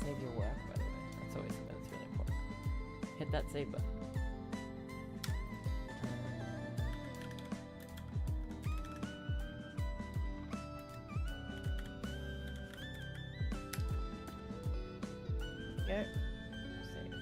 save your work, by the way. That's really important. Hit that save button. Go. Saved.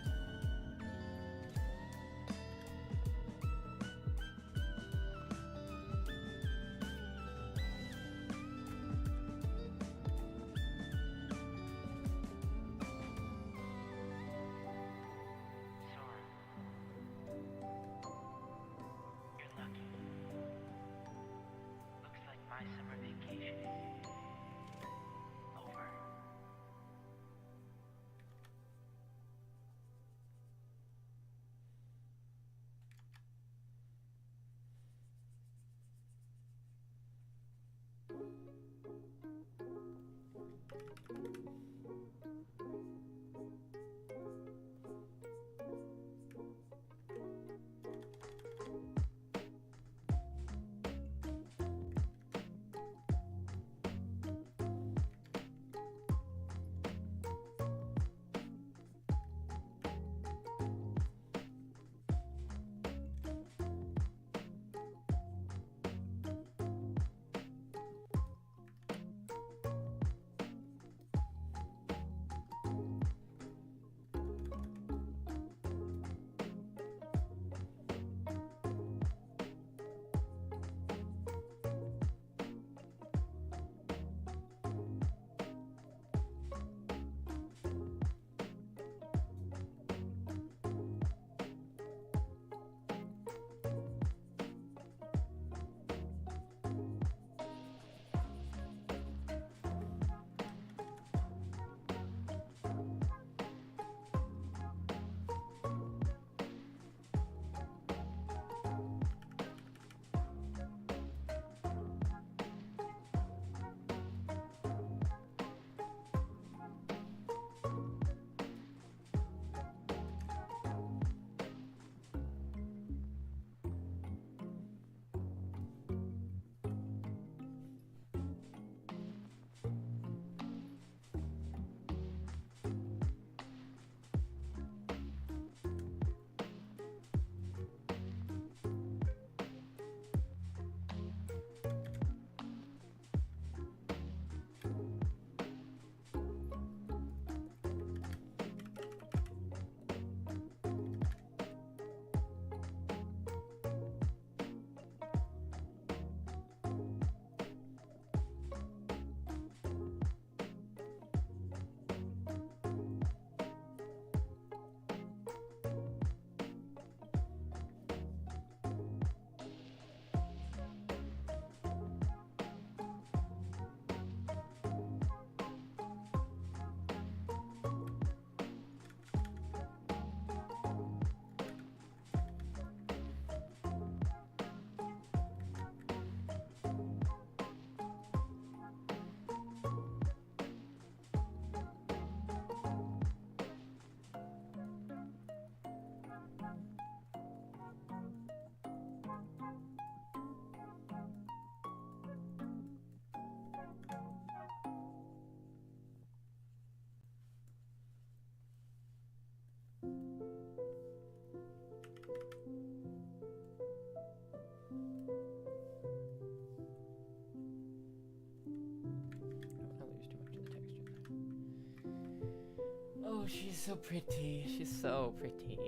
Oh, she's so pretty. She's so pretty.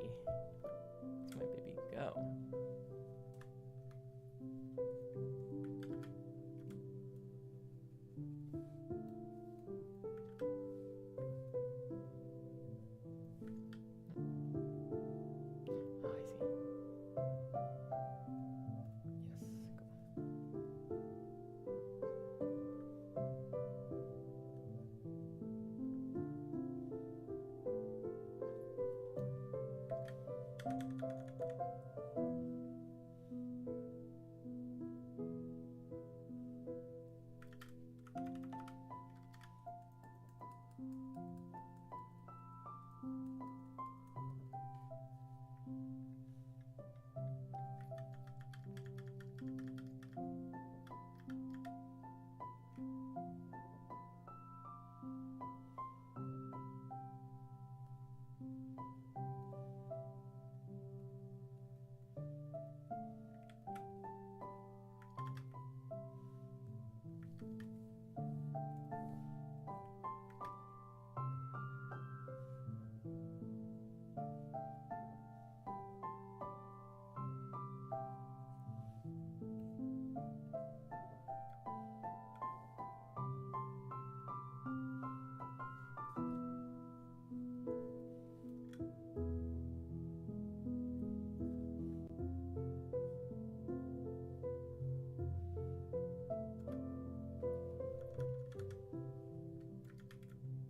Let's my baby go. Oh, I see. Yes, go.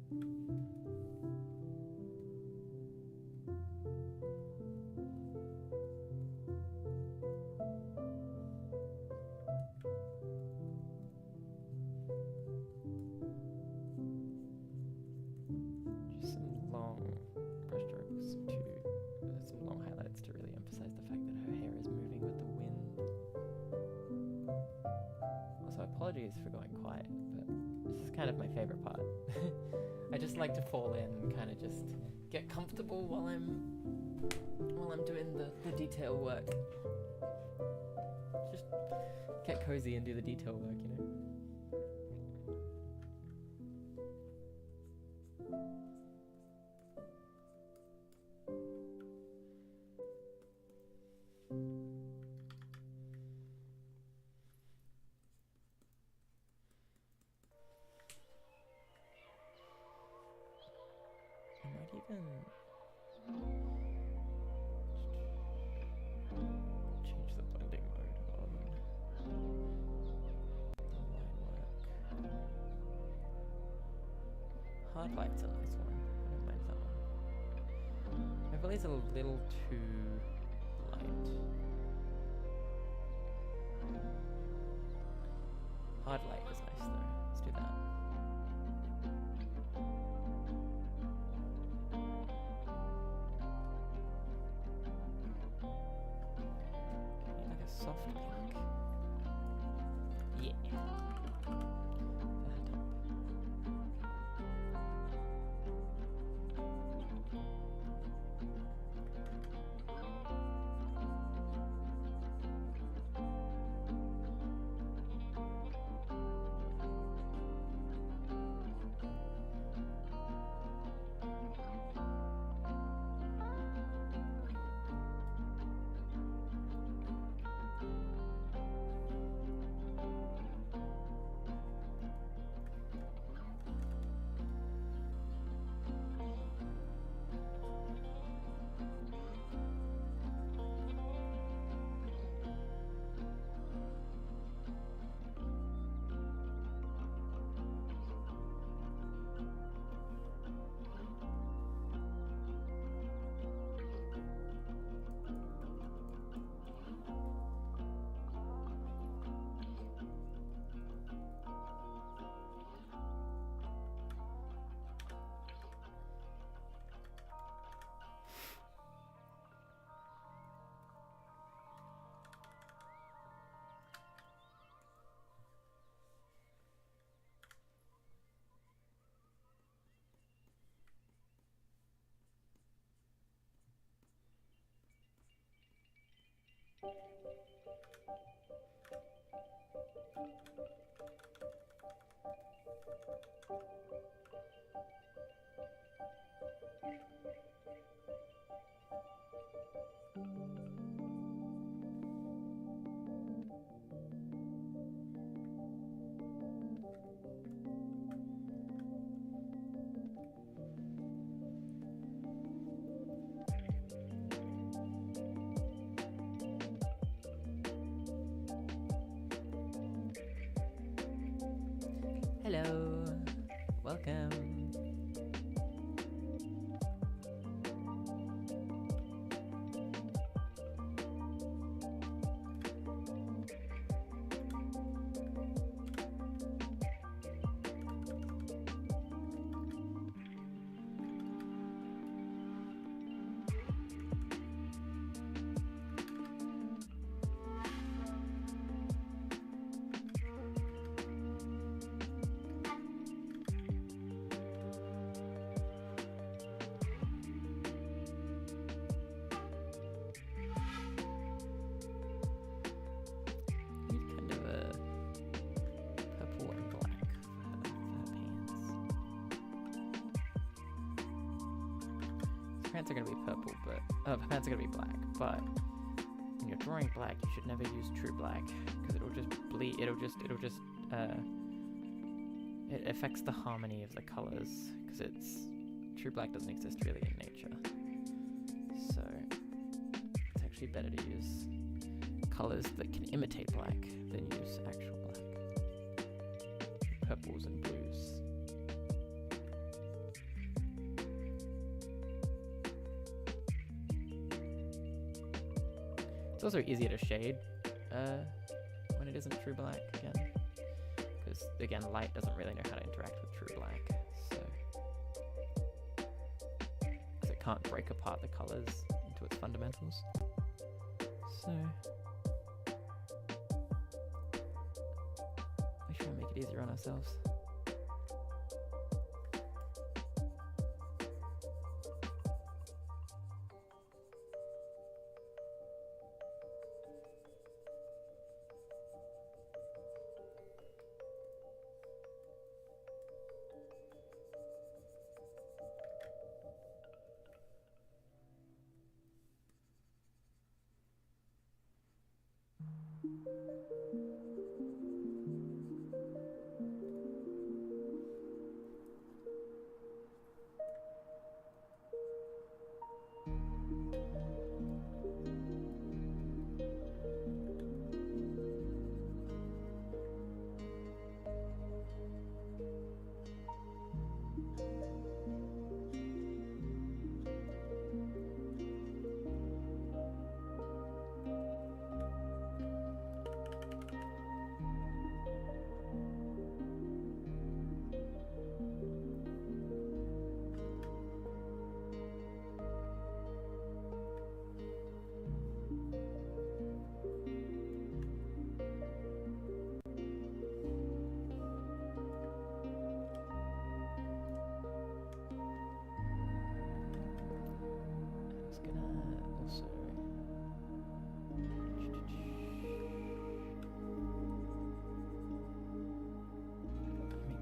Just some long brushstrokes some long highlights to really emphasize the fact that her hair is moving with the wind. Also, apologies for going quiet, but this is kind of my favorite part. I just like to fall in, kind of just get comfortable while I'm doing the detail work. Just get cozy and do the detail work, you know? I might even change the blending mode on the line work. Hard light's a nice one. I don't mind that one. Overlay's a little too light. Hard light is nice though. Let's do that. Like a soft pink. Yeah. For her top. Hello, welcome. Pants are going to be purple, but pants are going to be black, but when you're drawing black, you should never use true black, because it'll just bleed, it affects the harmony of the colors, because true black doesn't exist really in nature, so it's actually better to use colors that can imitate black than use actual black. Purples and blues. It's also easier to shade when it isn't true black again, because again, light doesn't really know how to interact with true black, so because it can't break apart the colors into its fundamentals. So we try and make it easier on ourselves.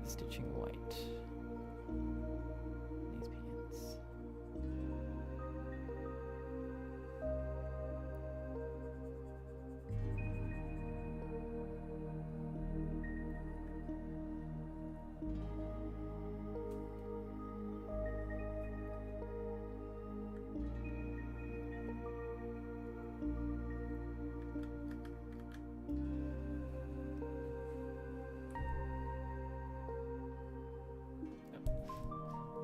Stitching white. These pants.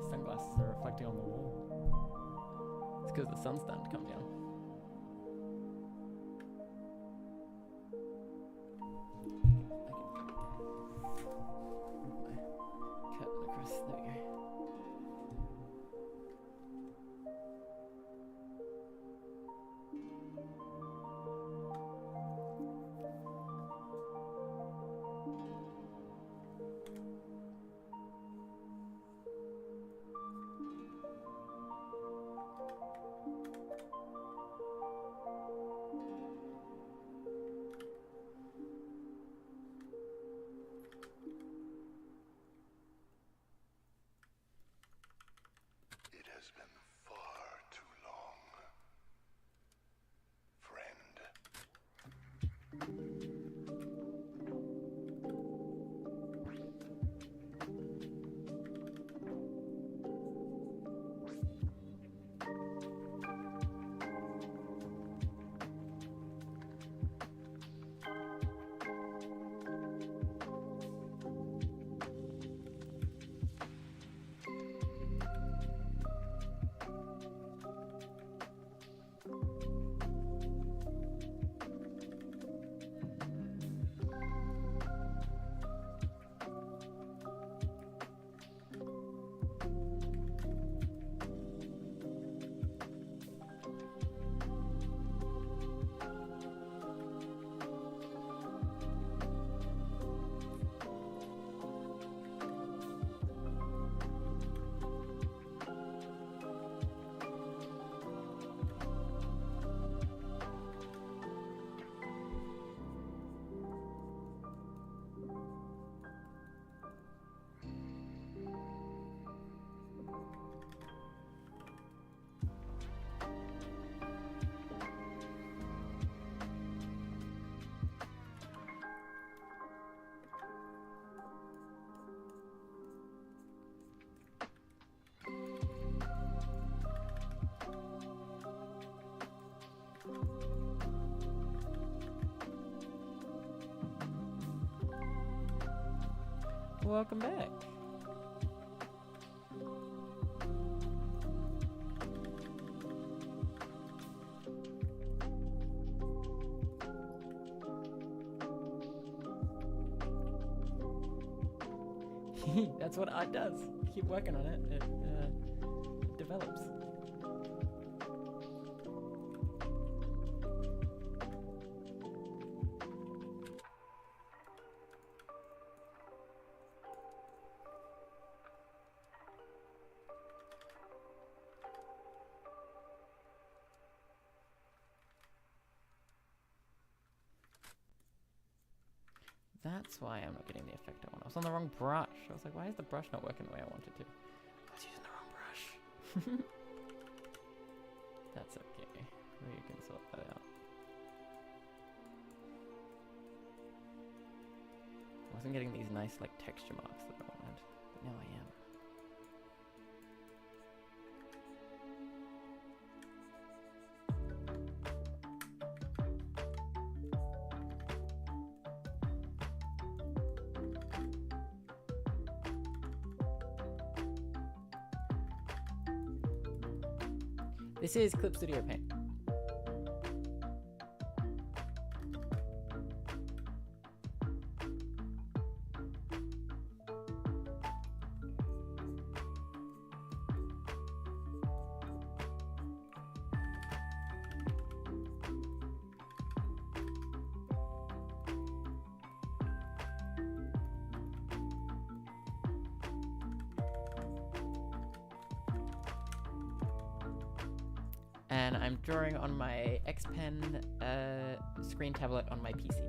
Sunglasses are reflecting on the wall. It's because the sun's starting to come down. I can cut across. There we go. Welcome back. That's what art does. Keep working on it. It develops. That's why I'm not getting the effect I want. I was on the wrong brush. I was like, why is the brush not working the way I wanted to? I was using the wrong brush. That's okay. We can sort that out. I wasn't getting these nice like texture marks that I wanted, but now I am. This is Clip Studio Paint. And I'm drawing on my X Pen screen tablet on my PC.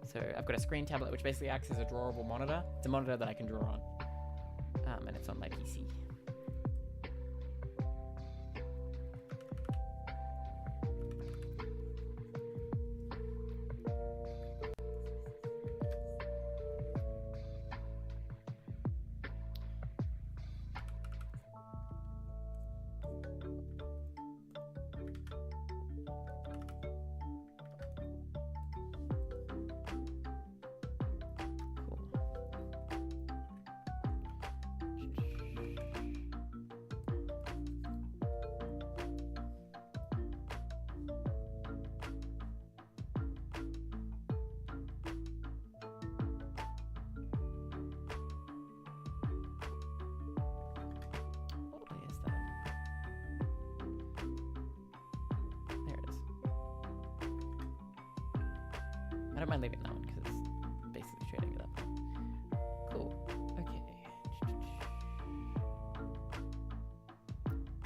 So I've got a screen tablet which basically acts as a drawable monitor. It's a monitor that I can draw on. And it's on my PC. I don't mind leaving that one because it's basically shading it up. Cool. Okay.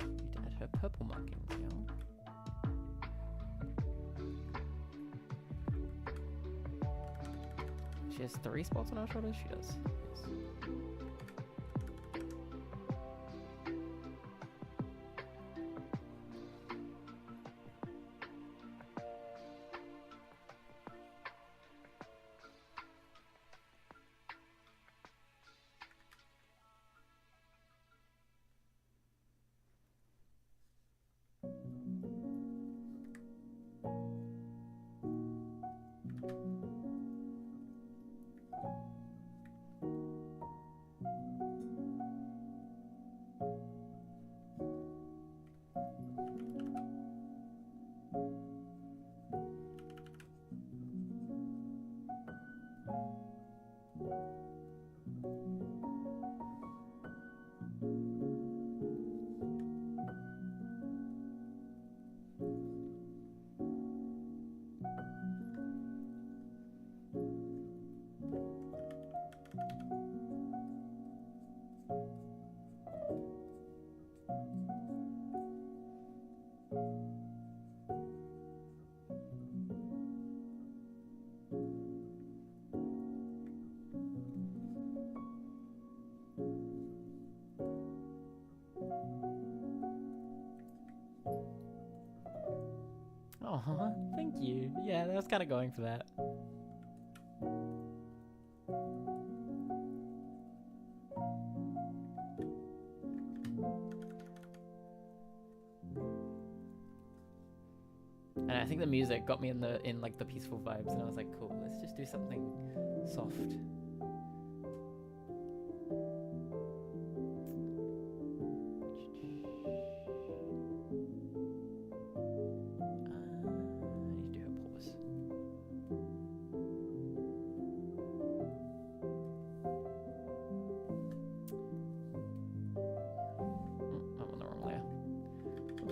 Need to add her purple markings, y'all. She has 3 spots on her shoulders? She does. Yes. Oh, thank you. Yeah, I was kind of going for that. And I think the music got me in like the peaceful vibes, and I was like, cool, let's just do something soft.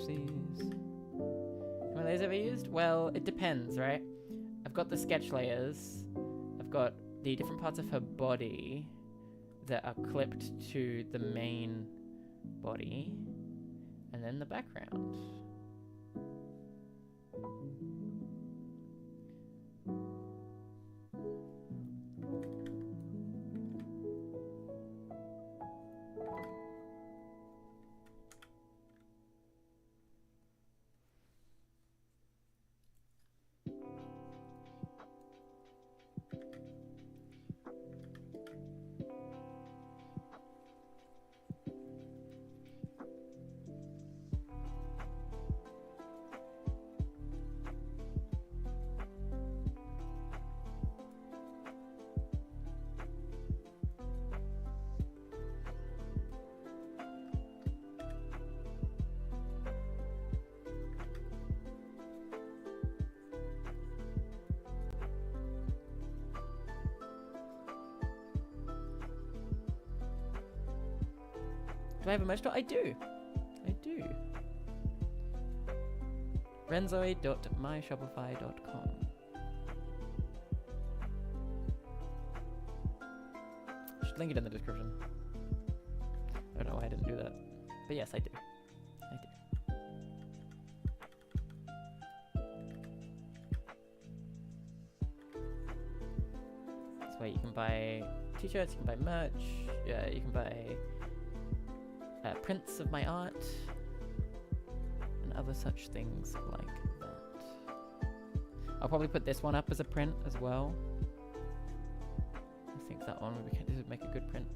Whoopsies. How many layers have I used? Well, it depends, right? I've got the sketch layers. I've got the different parts of her body that are clipped to the main body. And then the background. Do I have a merch store? I do. I do. Renzoid.myshopify.com. Should link it in the description. I don't know why I didn't do that. But yes, I do. I do. That's why you can buy t-shirts, you can buy merch, yeah, you can buy prints of my art and other such things like that. I'll probably put this one up as a print as well. I think that one would make a good print.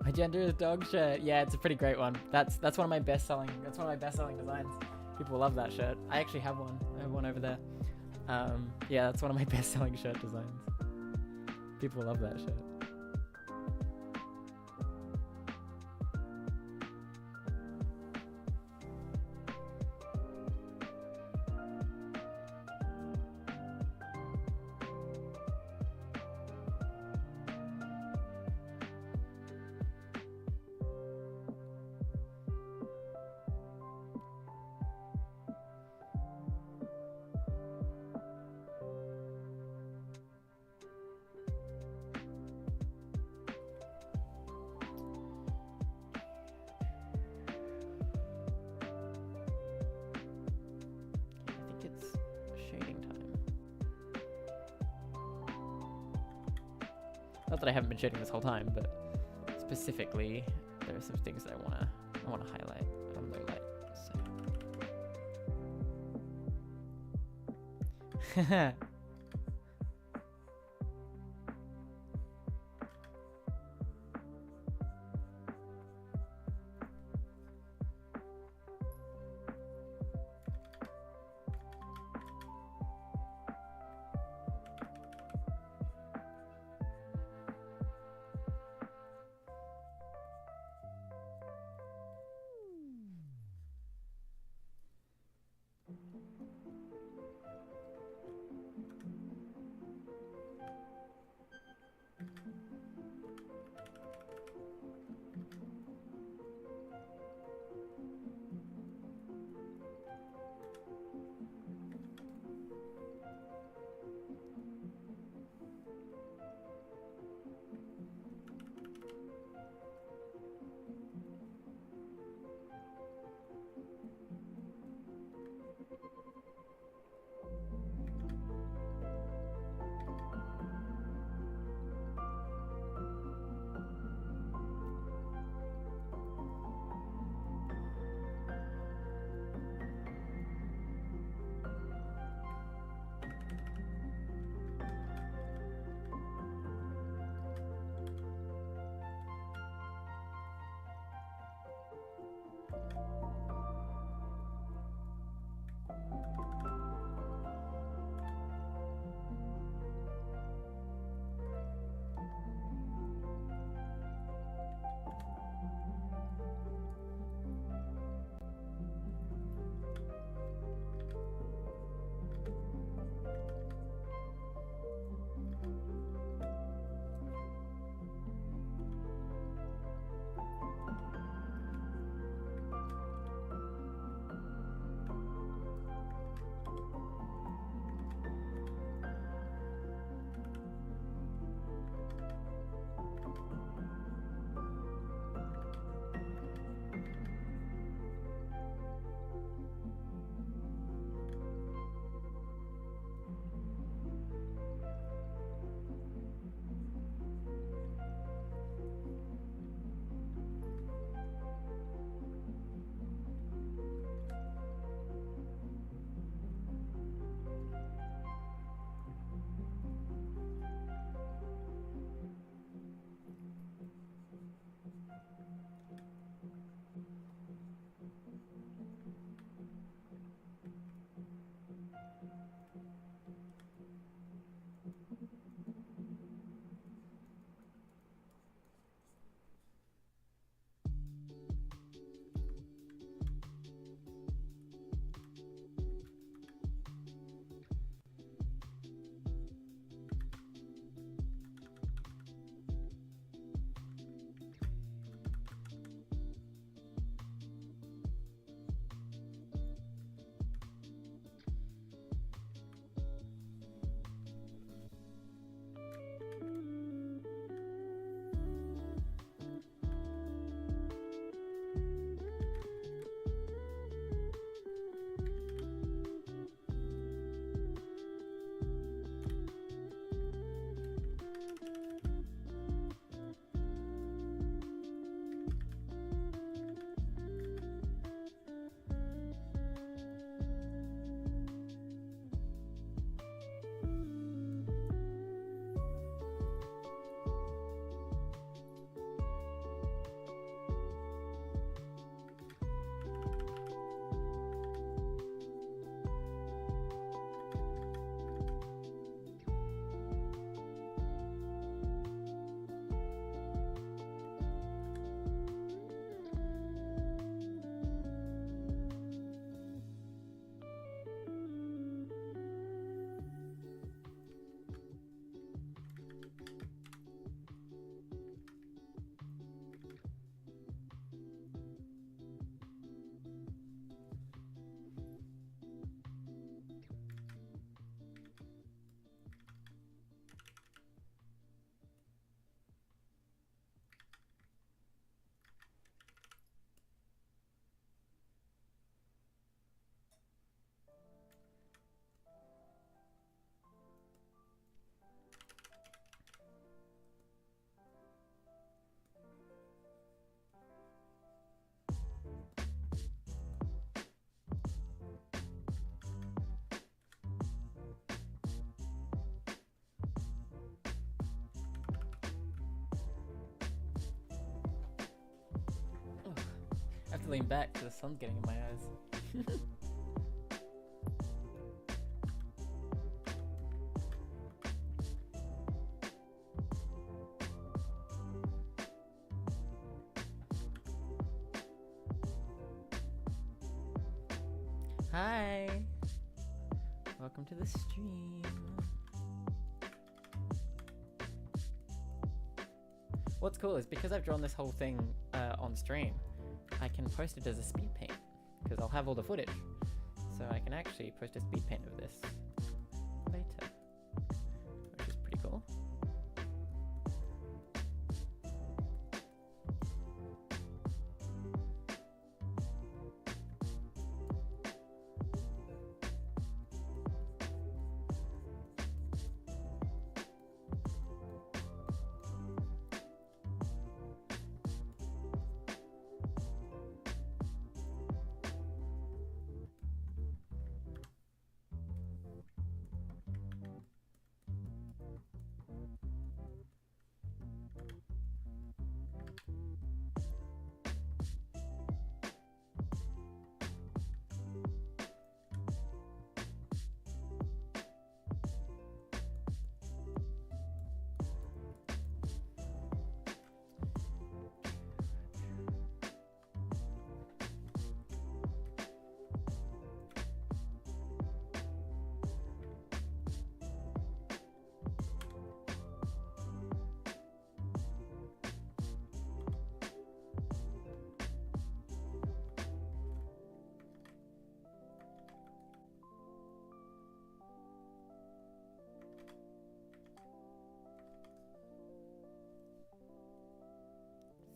My gender is dog shirt. Yeah, it's a pretty great one. That's one of my best selling. That's one of my best selling designs. People love that shirt. I actually have one. I have one over there. Yeah, that's one of my best selling shirt designs. People love that shirt. Not that I haven't been shading this whole time, but specifically, there are some things that I wanna highlight on low light. So. to lean back because the sun's getting in my eyes. Hi! Welcome to the stream. What's cool is because I've drawn this whole thing on stream, I can post it as a speed paint because I'll have all the footage. So I can actually post a speed paint of this later, which is pretty cool.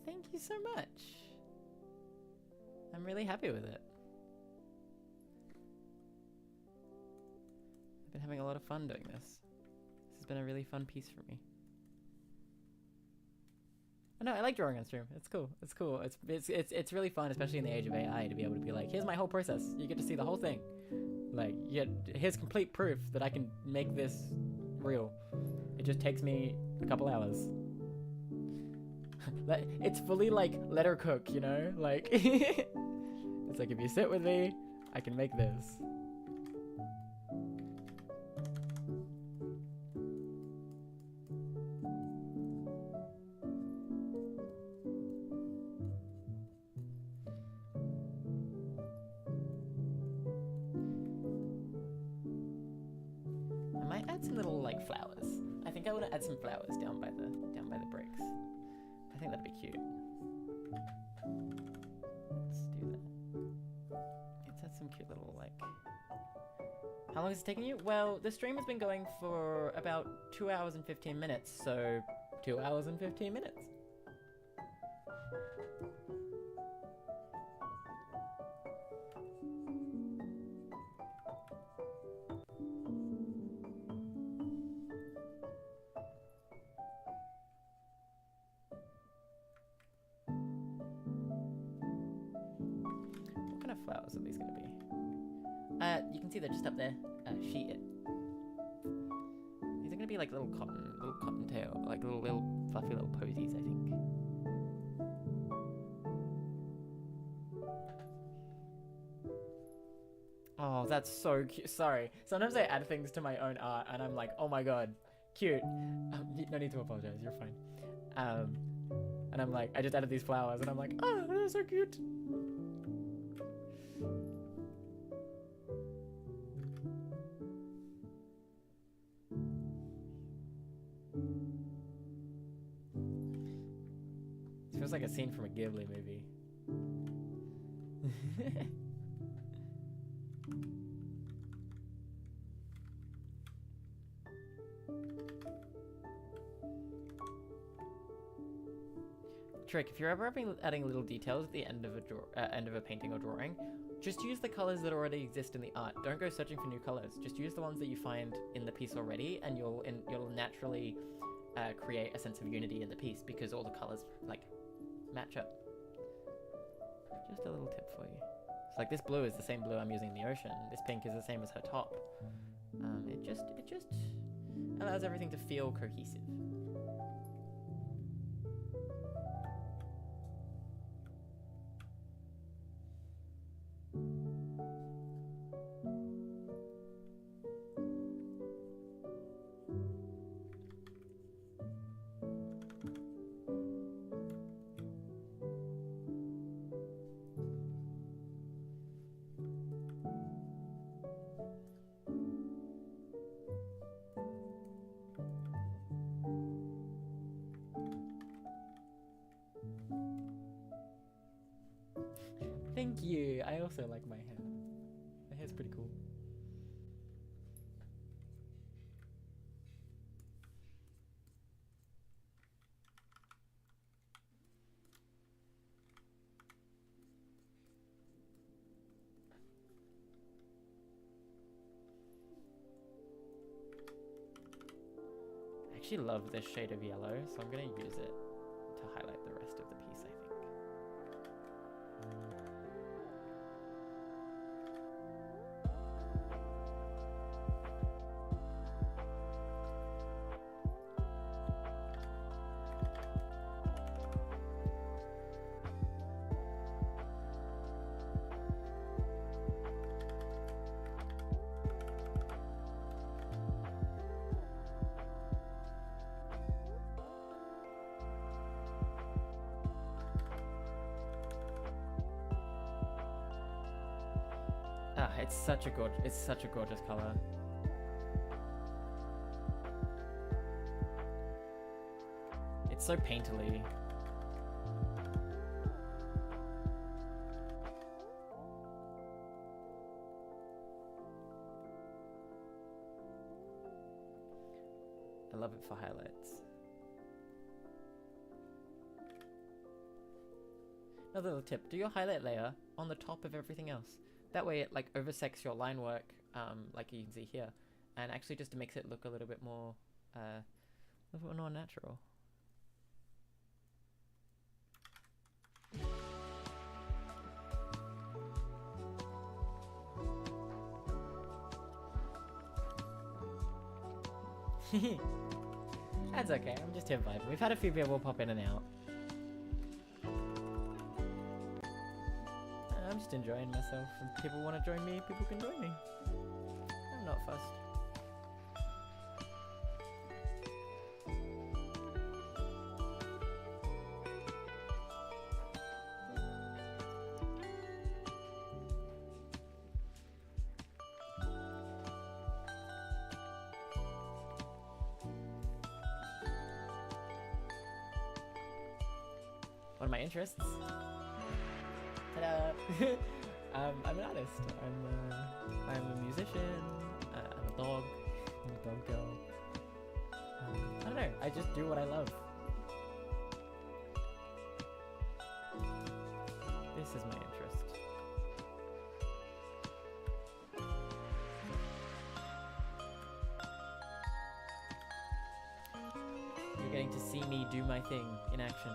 Thank you so much. I'm really happy with it. I've been having a lot of fun doing this. This has been a really fun piece for me. I know, I like drawing on stream. It's cool. It's cool. It's really fun, especially in the age of AI, to be able to be like, here's my whole process. You get to see the whole thing. Like, here's complete proof that I can make this real. It just takes me a couple hours. It's fully like, let her cook, you know? Like, it's like, if you sit with me, I can make this. I might add some little like flowers. I think I want to add some flowers down by the bricks. I think that'd be cute. Let's do that. Let's add some cute little like... How long is it taking you? Well, the stream has been going for about 2 hours and 15 minutes, so 2 hours and 15 minutes. What kind of flowers are these going to be? You can see they're just up there, sheeted. These are going to be like little cottontail, like little fluffy little posies, I think. Oh, that's so cute. Sorry. Sometimes I add things to my own art and I'm like, oh my god, cute. No need to apologize, you're fine. And I'm like, I just added these flowers and I'm like, oh, they're so cute. It feels like a scene from a Ghibli movie. Trick, if you're ever adding little details at the end of a painting or drawing, just use the colors that already exist in the art. Don't go searching for new colors. Just use the ones that you find in the piece already, and you'll naturally create a sense of unity in the piece because all the colors like match up. Just a little tip for you. It's like this blue is the same blue I'm using in the ocean. This pink is the same as her top. It just allows everything to feel cohesive. Thank you. I also like my hair. My hair's pretty cool. I actually love this shade of yellow, so I'm gonna use it to highlight the rest of the piece, I think. Ah, it's such a gorgeous color. It's so painterly. I love it for highlights. Another little tip, do your highlight layer on the top of everything else. That way it like oversects your line work, like you can see here, and actually just makes it look a little bit more natural. That's okay, I'm just here vibing. We've had a few people pop in and out. I'm just enjoying myself. If people want to join me, people can join me. I'm not fussed. One of my interests. Ta-da! I'm an artist. I'm a musician. I'm a dog. I'm a dog girl. I don't know. I just do what I love. This is my interest. You're getting to see me do my thing in action.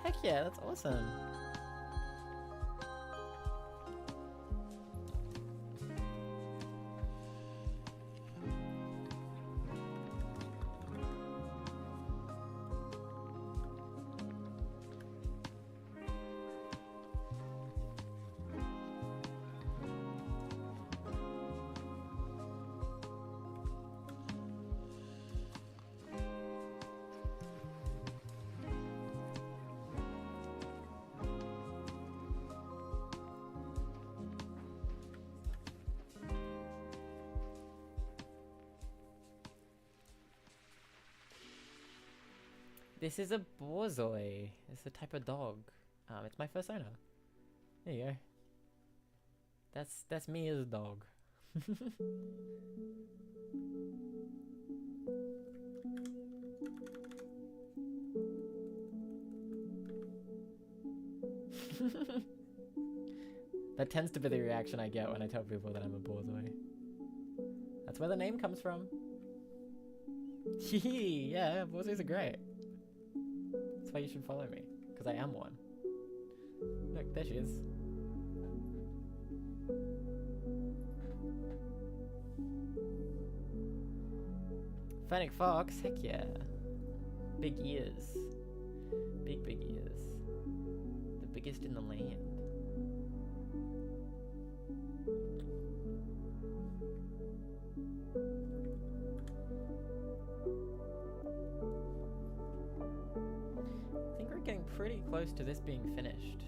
Heck yeah, that's awesome. This is a borzoi. It's a type of dog. It's my first owner. There you go. That's me as a dog. That tends to be the reaction I get when I tell people that I'm a borzoi. That's where the name comes from. Yeah, borzois are great. That's why you should follow me, because I am one. Look, there she is. Fennec Fox, heck yeah. Big ears. Big ears. The biggest in the land. getting pretty close to this being finished.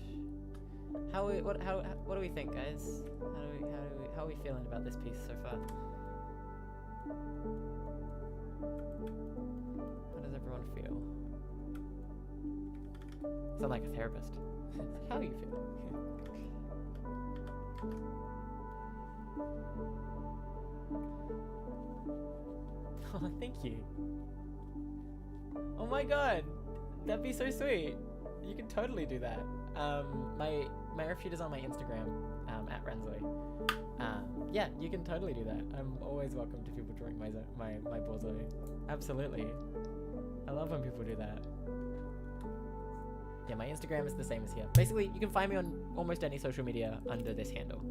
What do we think, guys? How are we feeling about this piece so far? How does everyone feel? I sound like a therapist. It's like, how do you feel? Oh, thank you. Oh my god, that'd be so sweet. You can totally do that. My refute is on my Instagram, at Renzoi. Yeah, you can totally do that. I'm always welcome to people drawing my Borzoi. Absolutely. I love when people do that. Yeah, my Instagram is the same as here. Basically, you can find me on almost any social media under this handle.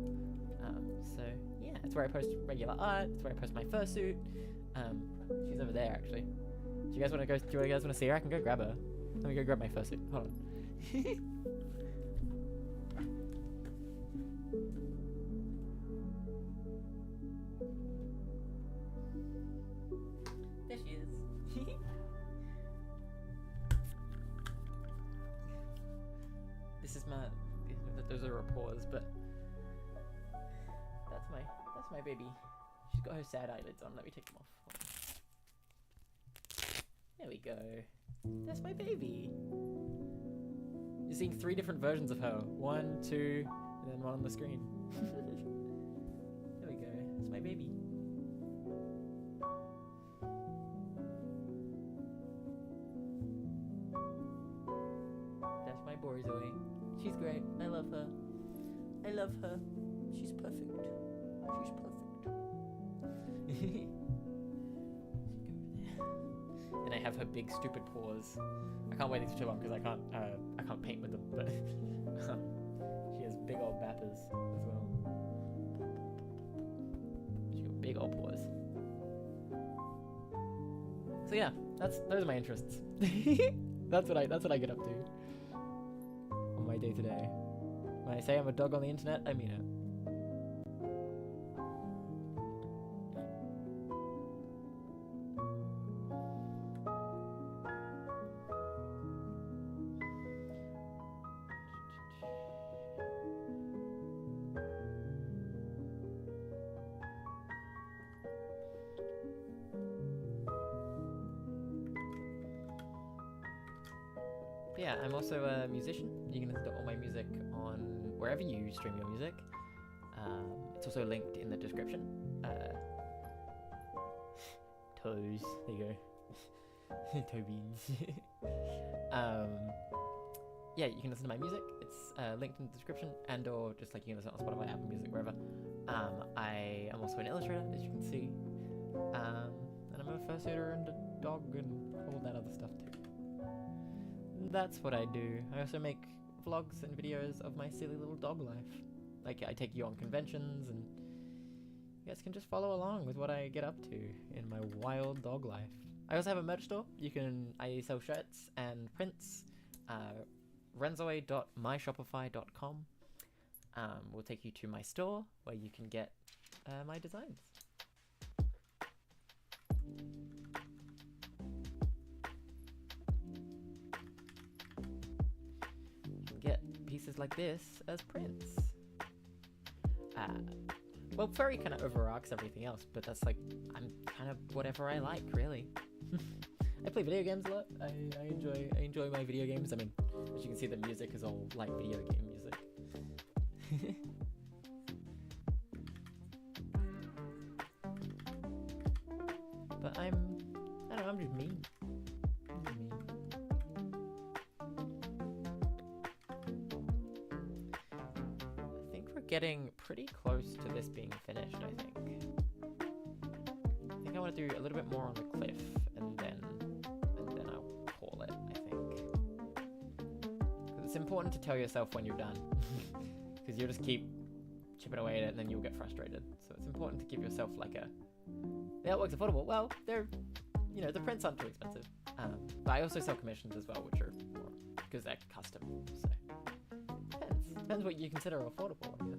So yeah, it's where I post regular art. It's where I post my fursuit. She's over there actually. Do you guys want to go? Do you guys want to see her? I can go grab her. Let me go grab my fursuit. Hold on. There she is. This is my. Those are applause, but that's my baby. She's got her sad eyelids on. Let me take them off. There we go. That's my baby. You're seeing 3 different versions of her. 1, 2, and then 1 on the screen. There we go. That's my baby. That's my Borzoi. She's great. I love her. I love her. She's perfect. She's perfect. And I have her big stupid paws. I can't wear these for too long because I can't paint with them, but she has big old bappers as well. She got big old paws. So yeah, those are my interests. that's what I get up to on my day to day. When I say I'm a dog on the internet, I mean it. Yeah, I'm also a musician. You can listen to all my music on wherever you stream your music. It's also linked in the description. Toes, there you go. Toe beans. Yeah, you can listen to my music. It's linked in the description, and or just like you can listen on Spotify, Apple Music, wherever. I am also an illustrator, as you can see. And I'm a fursuiter and a dog and all that other stuff too. That's what I do. I also make vlogs and videos of my silly little dog life. Like, I take you on conventions, and you guys can just follow along with what I get up to in my wild dog life. I also have a merch store. I sell shirts and prints. Renzoi.myshopify.com will take you to my store where you can get my designs. Get pieces like this as prints. Well, furry kind of overarches everything else, but that's like, I'm kind of whatever I like, really. I play video games a lot. I enjoy my video games. I mean, as you can see, the music is all like video game music. But I don't know, I'm just me. Getting pretty close to this being finished, I think. I think I want to do a little bit more on the cliff, and then I'll call it, I think. Because it's important to tell yourself when you're done, because you'll just keep chipping away at it, and then you'll get frustrated. So it's important to give yourself like a, the artwork's affordable. Well, they're, the prints aren't too expensive. But I also sell commissions as well, which are more, because they're custom, so. Depends what you consider affordable, I guess.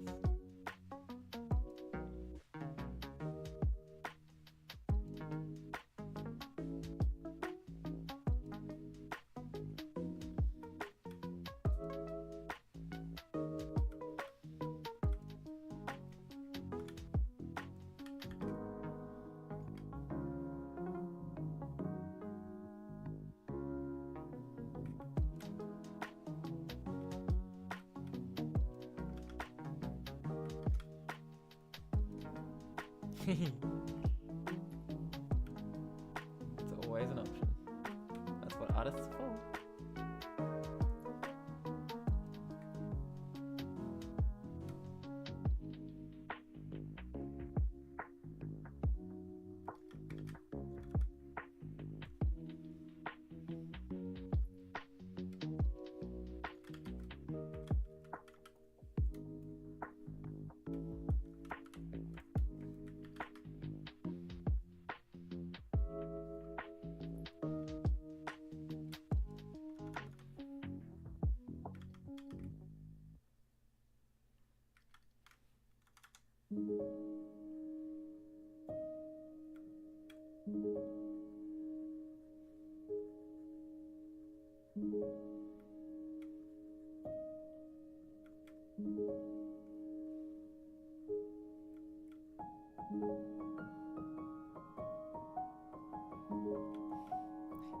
It's always an option. That's what artists are for.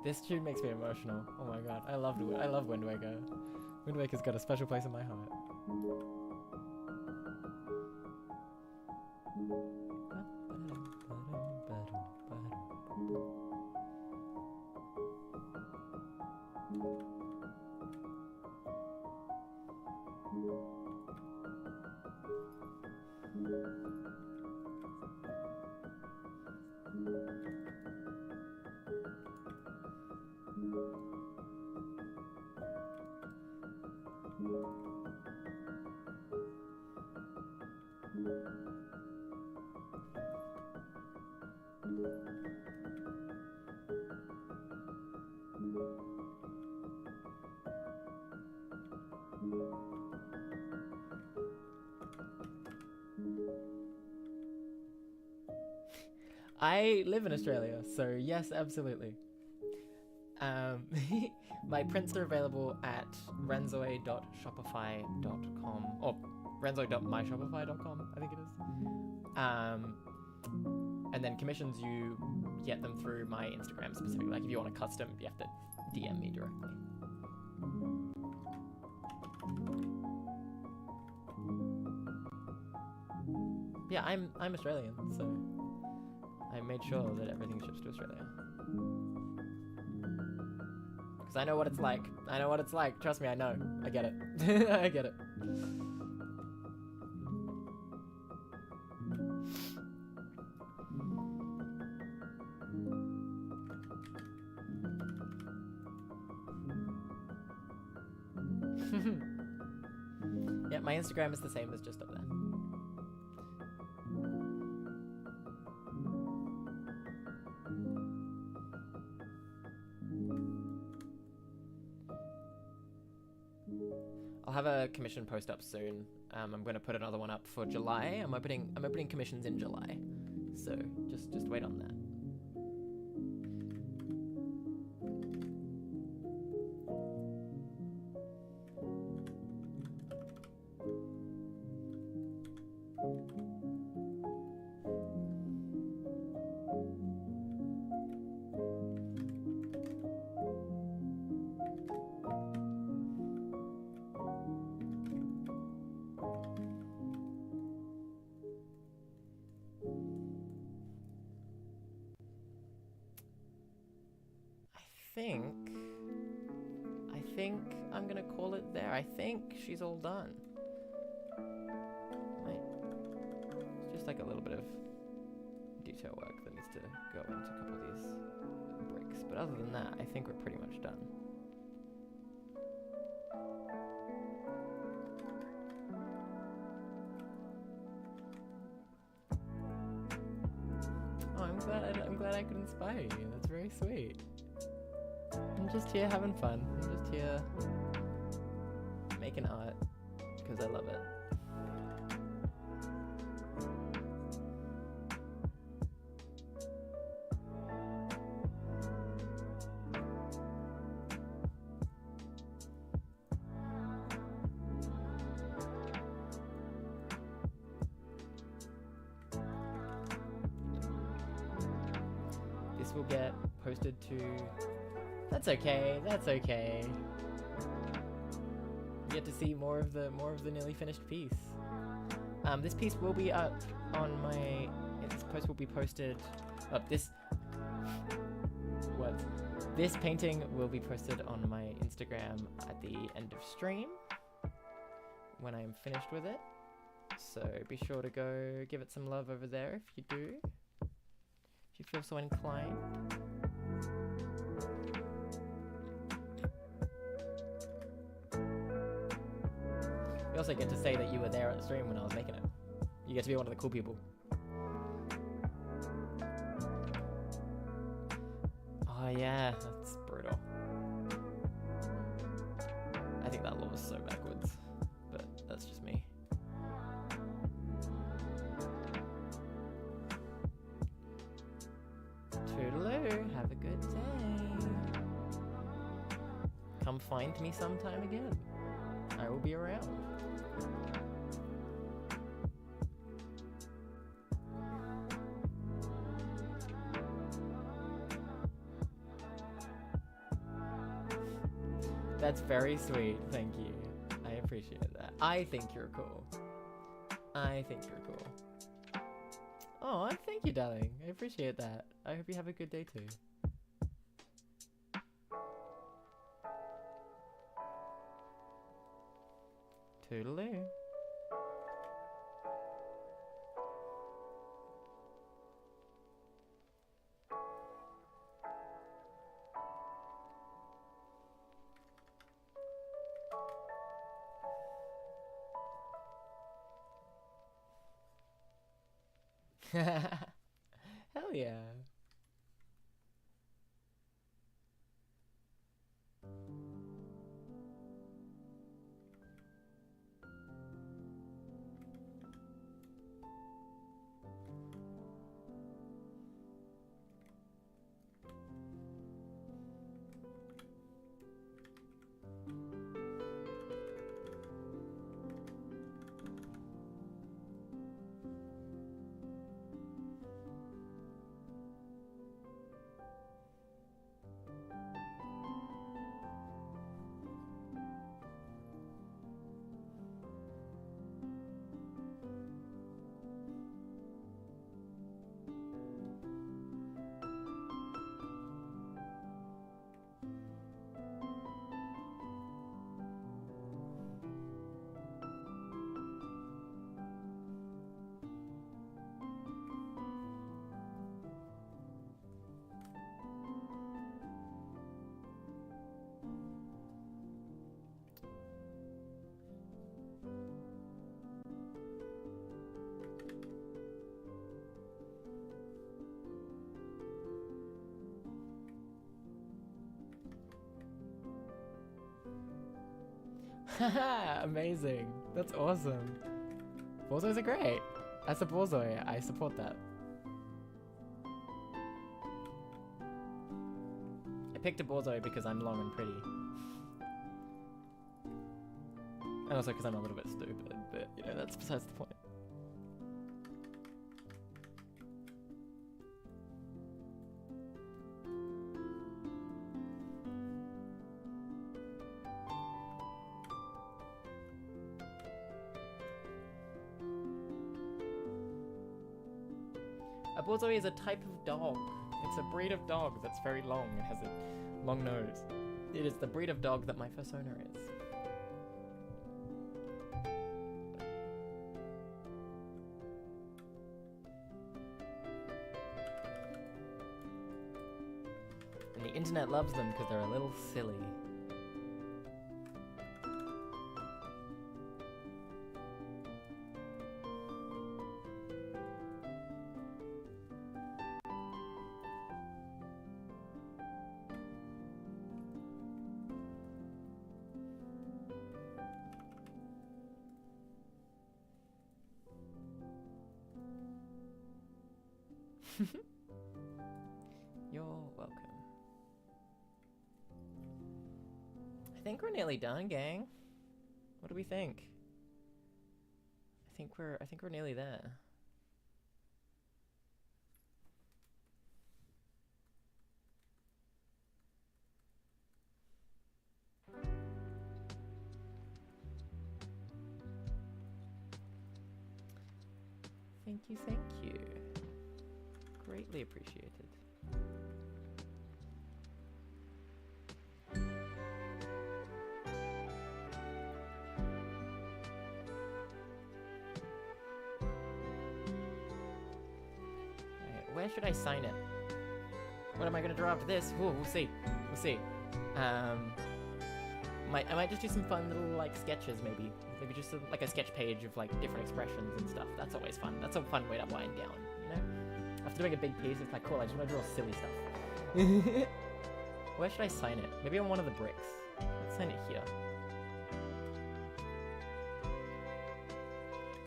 This tune makes me emotional. Oh my god, I love Wind Waker. Wind Waker's got a special place in my heart. I live in Australia, so yes, absolutely. My prints are available at renzoy.shopify.com or renzoy.myshopify.com, I think it is. And then commissions, you get them through my Instagram specifically. Like if you want a custom, you have to DM me directly. Yeah, I'm Australian, so I made sure that everything ships to Australia. Because I know what it's like. I know what it's like. Trust me, I know. I get it. I get it. Yeah, my Instagram is the same as just up there. I'll have a commission post up soon. I'm going to put another one up for July. I'm opening commissions in July, so just wait on that. I think I'm gonna call it there. I think she's all done. Wait. It's just like a little bit of detail work that needs to go into a couple of these bricks. But other than that, I think we're pretty much done. Oh, I'm glad I could inspire you. That's very sweet. I'm just here having fun. I'm just here making art because I love it. This will get posted to... That's okay. That's okay. You get to see more of the nearly finished piece. This piece will be up on my... It's post will be posted. This painting will be posted on my Instagram at the end of stream when I am finished with it. So be sure to go give it some love over there if you do, if you feel so inclined. You also get to say that you were there at the stream when I was making it. You get to be one of the cool people. Oh yeah, that's brutal. I think that law is so backwards, but that's just me. Toodaloo, have a good day. Come find me sometime again. I will be around. That's very sweet, thank you. I appreciate that. I think you're cool. I think you're cool. Oh, thank you, darling. I appreciate that. I hope you have a good day too. Toodaloo. Hell yeah. Haha, amazing. That's awesome. Borzos are great. As a Borzoi, I support that. I picked a Borzoi because I'm long and pretty. And also because I'm a little bit stupid, but you know, that's besides the point. A Borzoi is a type of dog. It's a breed of dog that's very long and has a long nose. It is the breed of dog that my first owner is. And the internet loves them because they're a little silly. You're welcome. I think we're nearly done, gang. What do we think? I think we're nearly there. Thank you, thank you. Greatly appreciated. Alright, where should I sign it? What am I gonna draw after this? Ooh, we'll see. We'll see. I might just do some fun little like sketches, maybe. Maybe just like a sketch page of like different expressions and stuff. That's always fun. That's a fun way to wind down, you know? After doing a big piece, it's like, cool, I just want to draw silly stuff. Where should I sign it? Maybe on one of the bricks. Let's sign it here.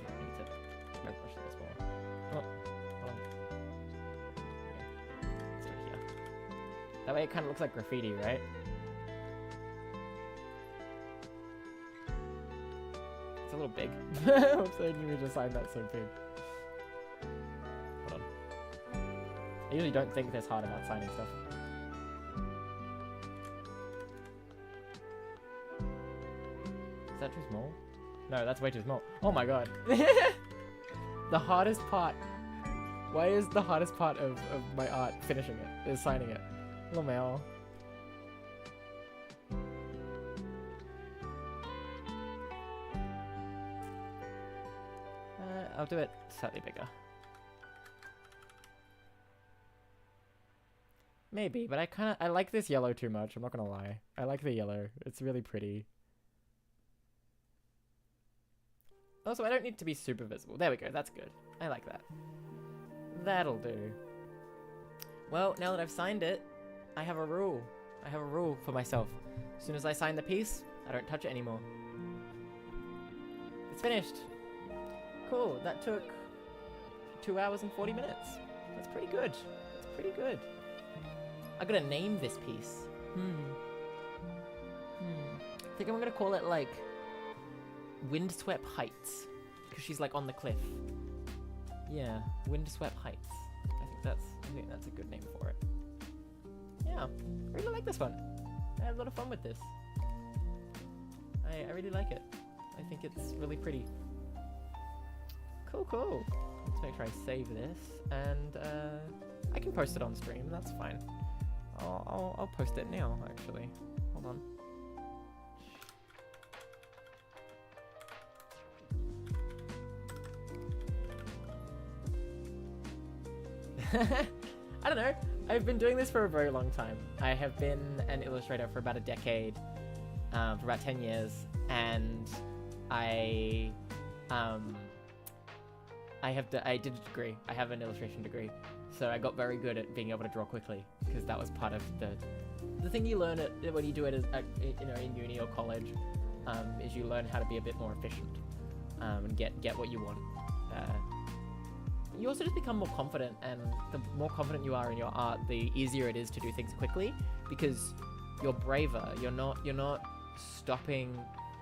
I need to push this more. Oh, hold on. Okay. Let's do it here. That way it kind of looks like graffiti, right? It's a little big. Oops, I didn't mean to sign that so big. Hold on. I usually don't think this hard about signing stuff. Is that too small? No, that's way too small. Oh my god. The hardest part. Why is the hardest part of my art finishing it? Is signing it. Little mail. I'll do it slightly bigger. Maybe, but I like this yellow too much, I'm not gonna lie. I like the yellow. It's really pretty. Also, I don't need to be super visible. There we go, that's good. I like that. That'll do. Well, now that I've signed it, I have a rule. I have a rule for myself. As soon as I sign the piece, I don't touch it anymore. It's finished. Cool, that took 2 hours and 40 minutes. That's pretty good. That's pretty good. I gotta name this piece. I think I'm gonna call it like Windswept Heights, because she's like on the cliff. Yeah, Windswept Heights. I think that's a good name for it. Yeah, I really like this one. I had a lot of fun with this. I really like it. I think it's really pretty. Cool, cool. Let's make sure I save this, and I can post it on stream. That's fine. I'll post it now. Actually, hold on. I don't know. I've been doing this for a very long time. I have been an illustrator for about a decade, for about 10 years, and I did a degree. I have an illustration degree, so I got very good at being able to draw quickly, because that was part of the thing you learn when you do it in uni or college, is you learn how to be a bit more efficient, and get what you want. You also just become more confident, and the more confident you are in your art, the easier it is to do things quickly, because you're braver. You're not stopping.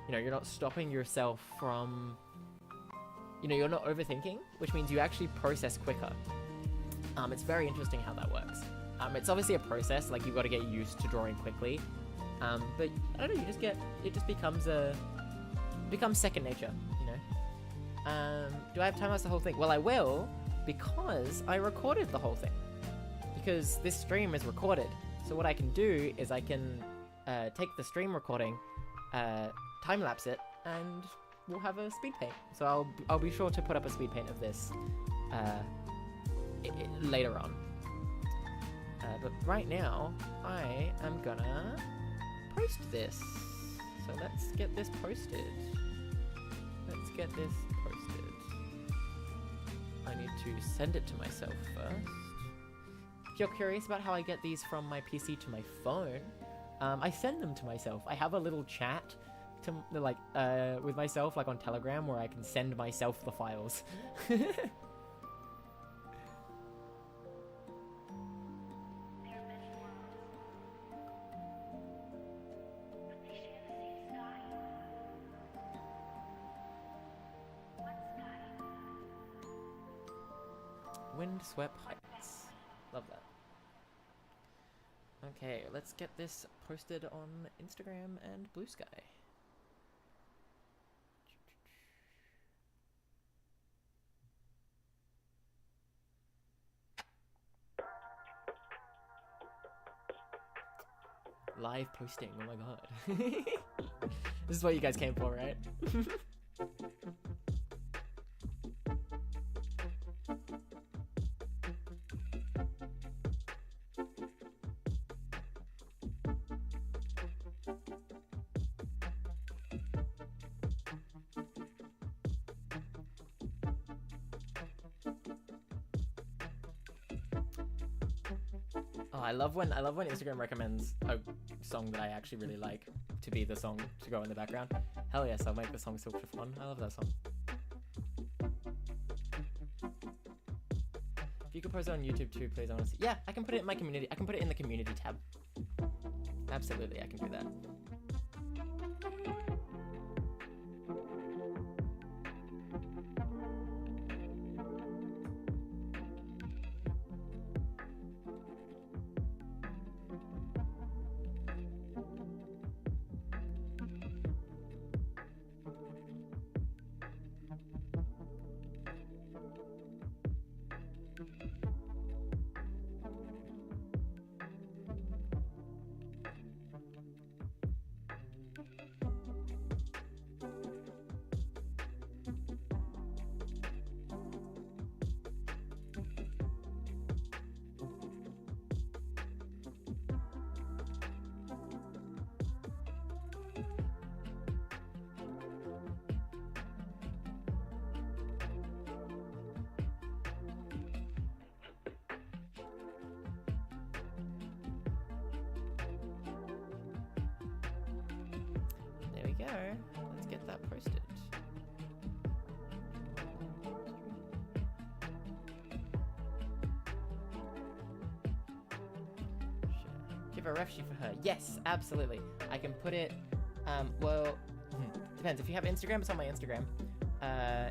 You're not stopping yourself from. You're not overthinking, which means you actually process quicker. It's very interesting how that works. It's obviously a process, like you've got to get used to drawing quickly. But I don't know, it just becomes second nature, Do I have time to watch the whole thing? Well, I will, because I recorded the whole thing. Because this stream is recorded. So what I can do is I can take the stream recording, time-lapse it, and we'll have a speed paint. So I'll be sure to put up a speed paint of this later on. But right now, I am gonna post this. So let's get this posted. Let's get this posted. I need to send it to myself first. If you're curious about how I get these from my PC to my phone, I send them to myself. I have a little chat with myself, like on Telegram, where I can send myself the files. Windswept Heights. Love that. Okay, let's get this posted on Instagram and Blue Sky. live posting. Oh my god. This is what you guys came for, right? Oh, I love when Instagram recommends a song that I actually really like to be the song to go in the background. Hell yes, I'll make the song super fun. I love that song. If you could post it on YouTube too, please. I want to see. Yeah, I can put it in my community. I can put it in the community tab. Absolutely, I can do that. There we go. Let's get that posted. Give a ref sheet for her. Yes, absolutely. I can put it, well, depends. If you have Instagram, it's on my Instagram.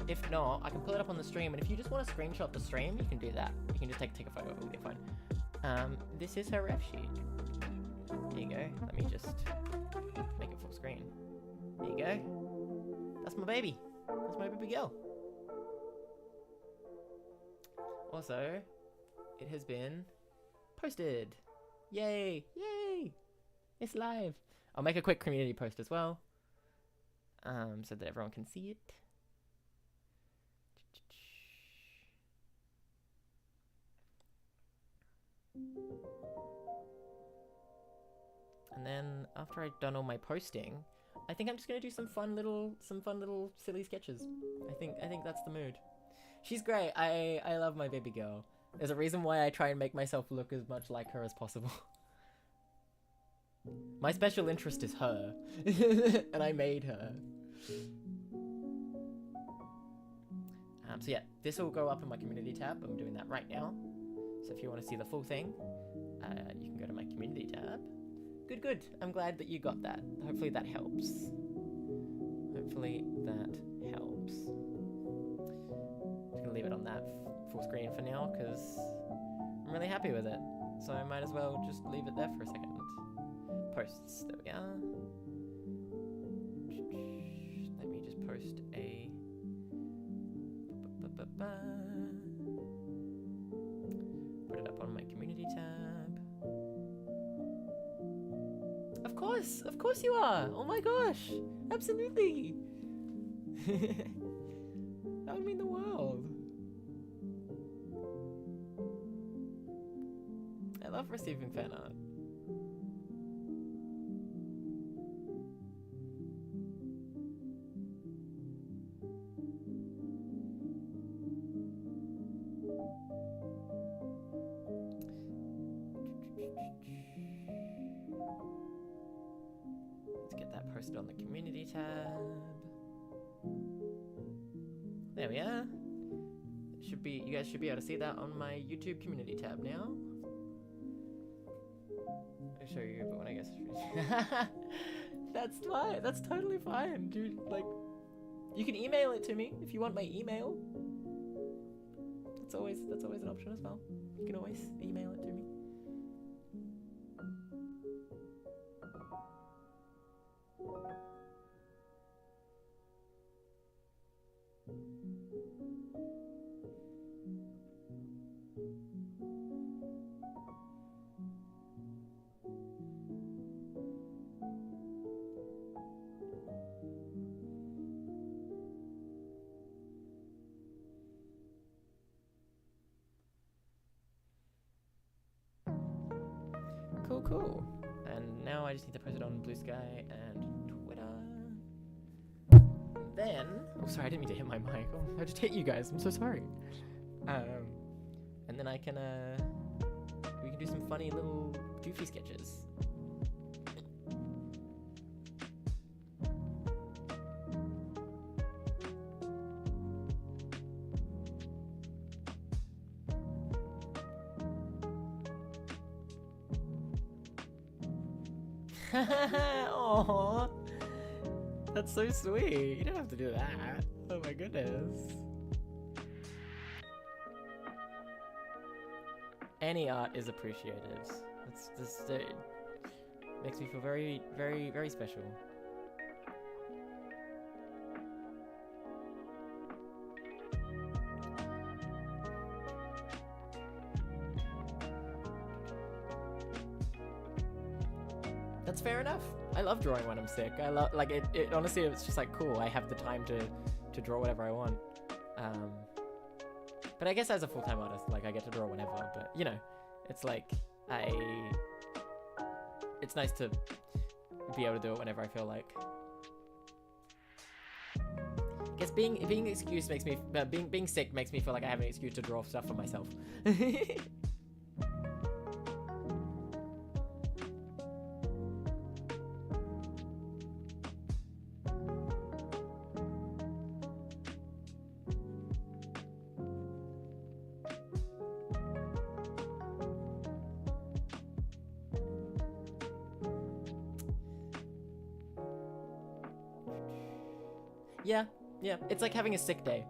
If not, I can pull it up on the stream. And if you just want to screenshot the stream, you can do that. You can just take a photo of it with your phone. This is her ref sheet. There you go. Let me just make it full screen. There you go. That's my baby. That's my baby girl. Also, it has been posted. Yay! Yay! It's live. I'll make a quick community post as well, so that everyone can see it. And then after I've done all my posting, I think I'm just gonna do some fun little silly sketches. I think that's the mood. She's great. I love my baby girl. There's a reason why I try and make myself look as much like her as possible. My special interest is her, and I made her. So yeah, this will go up in my community tab. I'm doing that right now. So if you want to see the full thing, you can go to my community tab. Good. I'm glad that you got that. Hopefully that helps. Hopefully that helps. Just gonna leave it on that full screen for now because I'm really happy with it. So I might as well just leave it there for a second. Posts. There we are. Let me just post a. Put it up on my community tab. Of course you are. Oh my gosh, absolutely. That would mean the world. I love receiving fan art. Posted on the community tab. There we are. You guys should be able to see that on my YouTube community tab now. I'll show you, but when I guess that's fine. That's totally fine, dude. Like, you can email it to me if you want my email. That's always an option as well. You can always email it to me. Cool, cool. And now I just need to post it on Blue Sky and Twitter. Then, oh sorry, I didn't mean to hit my mic. Oh, I just hit you guys. I'm so sorry. And then I can we can do some funny little doofy sketches. Aww, that's so sweet. You don't have to do that. Oh my goodness. Any art is appreciated. It's just makes me feel very, very, very special. That's fair enough. I love drawing when I'm sick. I love, like, it honestly, it's just like, cool, I have the time to draw whatever I want. But I guess as a full-time artist, like, I get to draw whenever, but, you know, it's like, it's nice to be able to do it whenever I feel like. I guess being excused makes me, being sick makes me feel like I have an excuse to draw stuff for myself. Yeah, it's like having a sick day.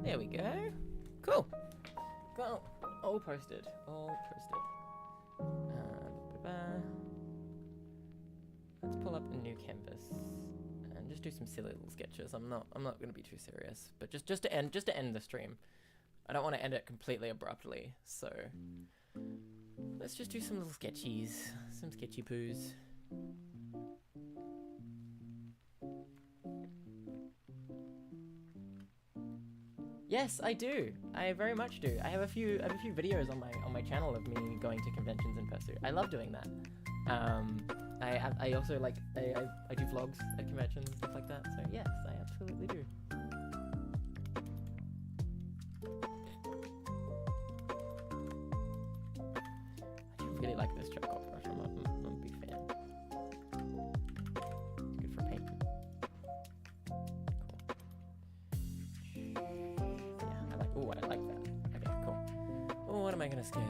There we go. Cool. Well, all posted. All posted. Let's pull up a new canvas and just do some silly little sketches. I'm not gonna be too serious, but just to end the stream. I don't want to end it completely abruptly, so let's just do some little sketchies, some sketchy poos. Yes, I do. I very much do. I have a few videos on my channel of me going to conventions in Pursuit. I love doing that. I also like I do vlogs at conventions and stuff like that. So yes, I absolutely do. I do really like this charcoal brush. I'm a big fan. It's good for paint. Ooh, I like that. Okay, cool. Oh, what am I gonna sketch?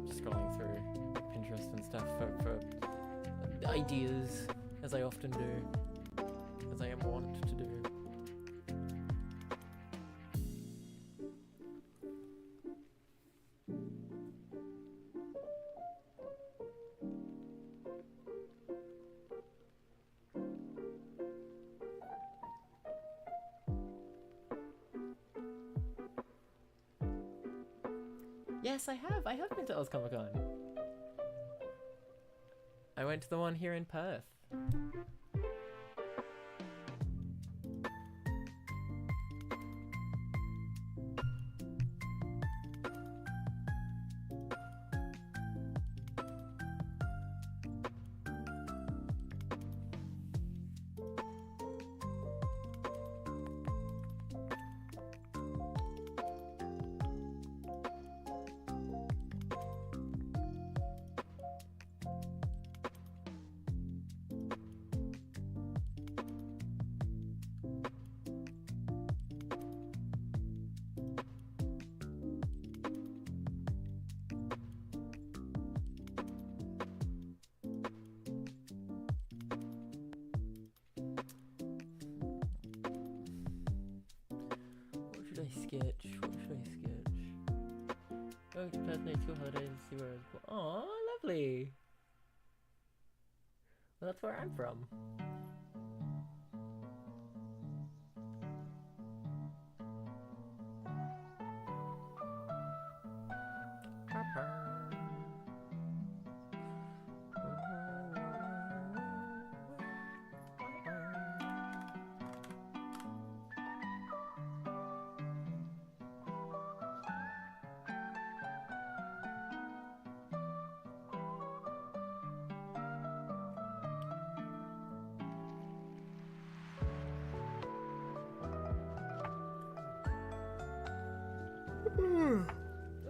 Just scrolling through Pinterest and stuff for ideas, as I often do, as I am wont to do. Yes, I have. I have been to Oz Comic Con. I went to the one here in Perth. should I sketch? What should I sketch? Go to Personate School Holidays and see where I was born. Aw, lovely! Well, that's where I'm from.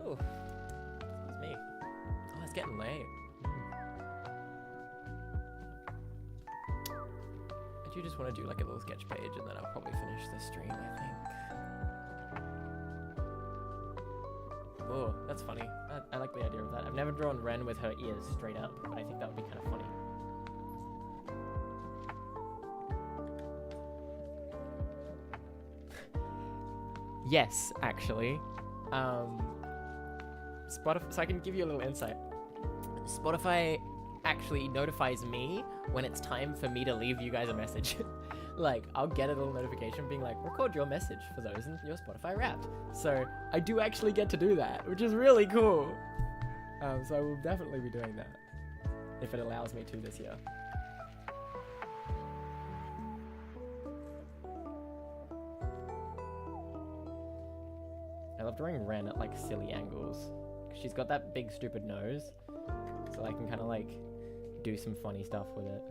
Oh, excuse me. Oh, it's getting late. I do just want to do like a little sketch page and then I'll probably finish the stream, I think. Oh, that's funny. I like the idea of that. I've never drawn Ren with her ears straight up, but I think that would be kind of funny. Yes, actually. Spotify, so I can give you a little insight. Spotify actually notifies me when it's time for me to leave you guys a message. Like, I'll get a little notification being like, record your message for those in your Spotify Wrapped. So I do actually get to do that, which is really cool. So I will definitely be doing that if it allows me to this year. I love drawing Ren at like silly angles. She's got that big stupid nose, so I can kind of like do some funny stuff with it.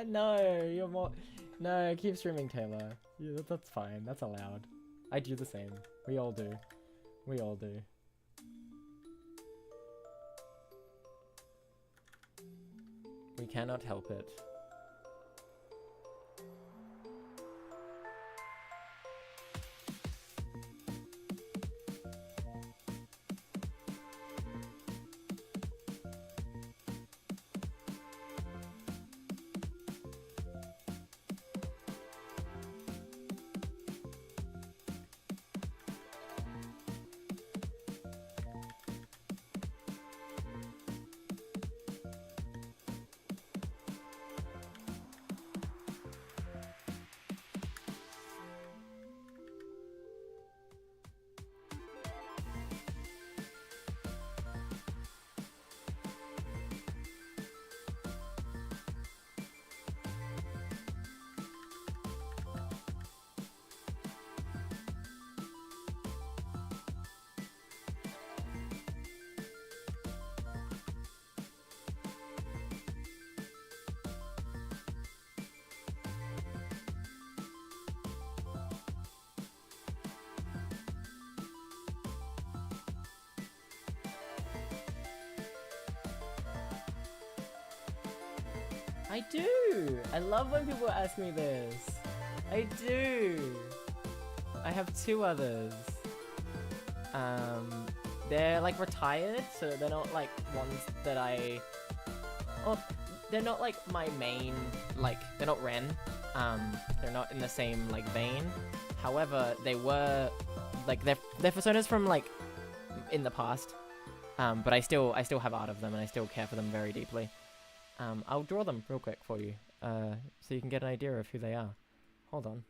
No, you're more. No, keep streaming, Taylor. Yeah, that's fine. That's allowed. I do the same. We all do. We all do. We cannot help it. I do! I love when people ask me this. I do! I have two others. They're like retired, so they're not like ones that I... Oh, they're not like my main, like, they're not Ren. They're not in the same like vein. However, they were, like, they're personas from like, in the past. But I still have art of them and I still care for them very deeply. I'll draw them real quick for you, so you can get an idea of who they are. Hold on.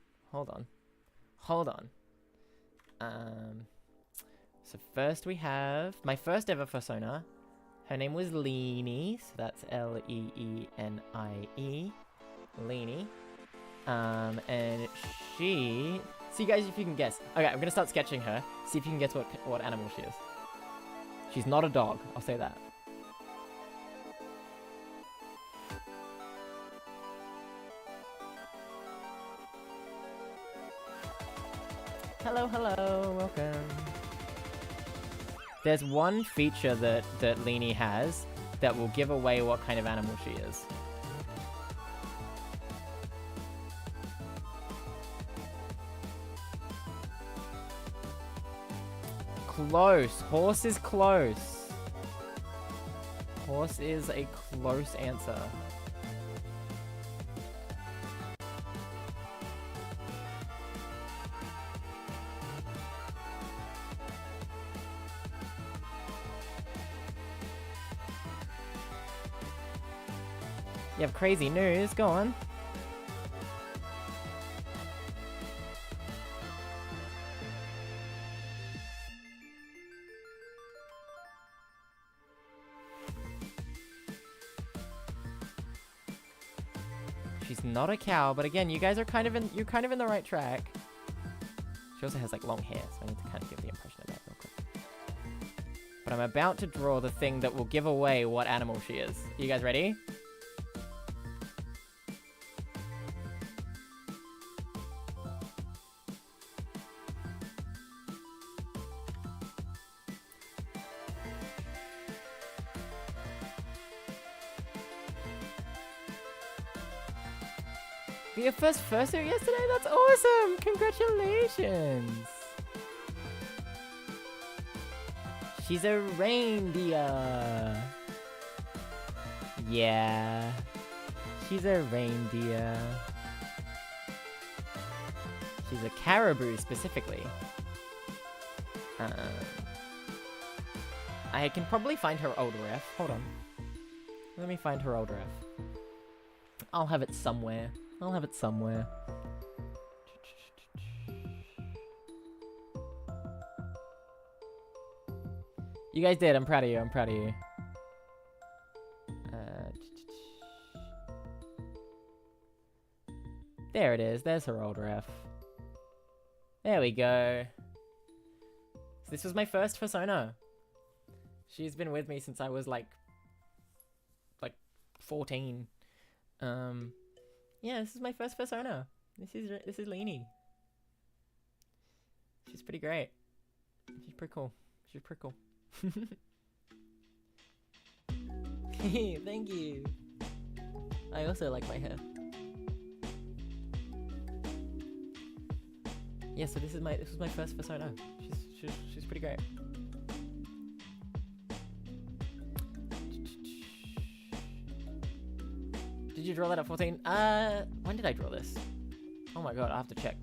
So first we have my first ever persona. Her name was Leenie, so that's Leenie. Leenie. And she... See guys if you can guess. Okay, I'm gonna start sketching her. See if you can guess what animal she is. She's not a dog, I'll say that. Hello, hello, welcome. There's one feature that Leanie has that will give away what kind of animal she is. Close. Horse is close. Horse is a close answer. You have crazy news. Go on. She's not a cow, but again, you guys are kind of in the right track. She also has like long hair, so I need to kind of give the impression of that real quick. But I'm about to draw the thing that will give away what animal she is. You guys ready? Your first fursuit yesterday? That's awesome! Congratulations! She's a reindeer. Yeah. She's a reindeer. She's a caribou, specifically. I can probably find her old ref. Hold on. Let me find her old ref. I'll have it somewhere. I'll have it somewhere. You guys did. I'm proud of you. I'm proud of you. There it is. There's her old ref. There we go. So this was my first persona. She's been with me since I was like 14. Yeah, this is my first persona. This is Leanie. She's pretty great. She's pretty cool. She's pretty cool. Thank you. I also like my hair. Yeah, so this was my first persona. She's pretty great. Did you draw that at 14? When did I draw this? Oh my god, I have to check.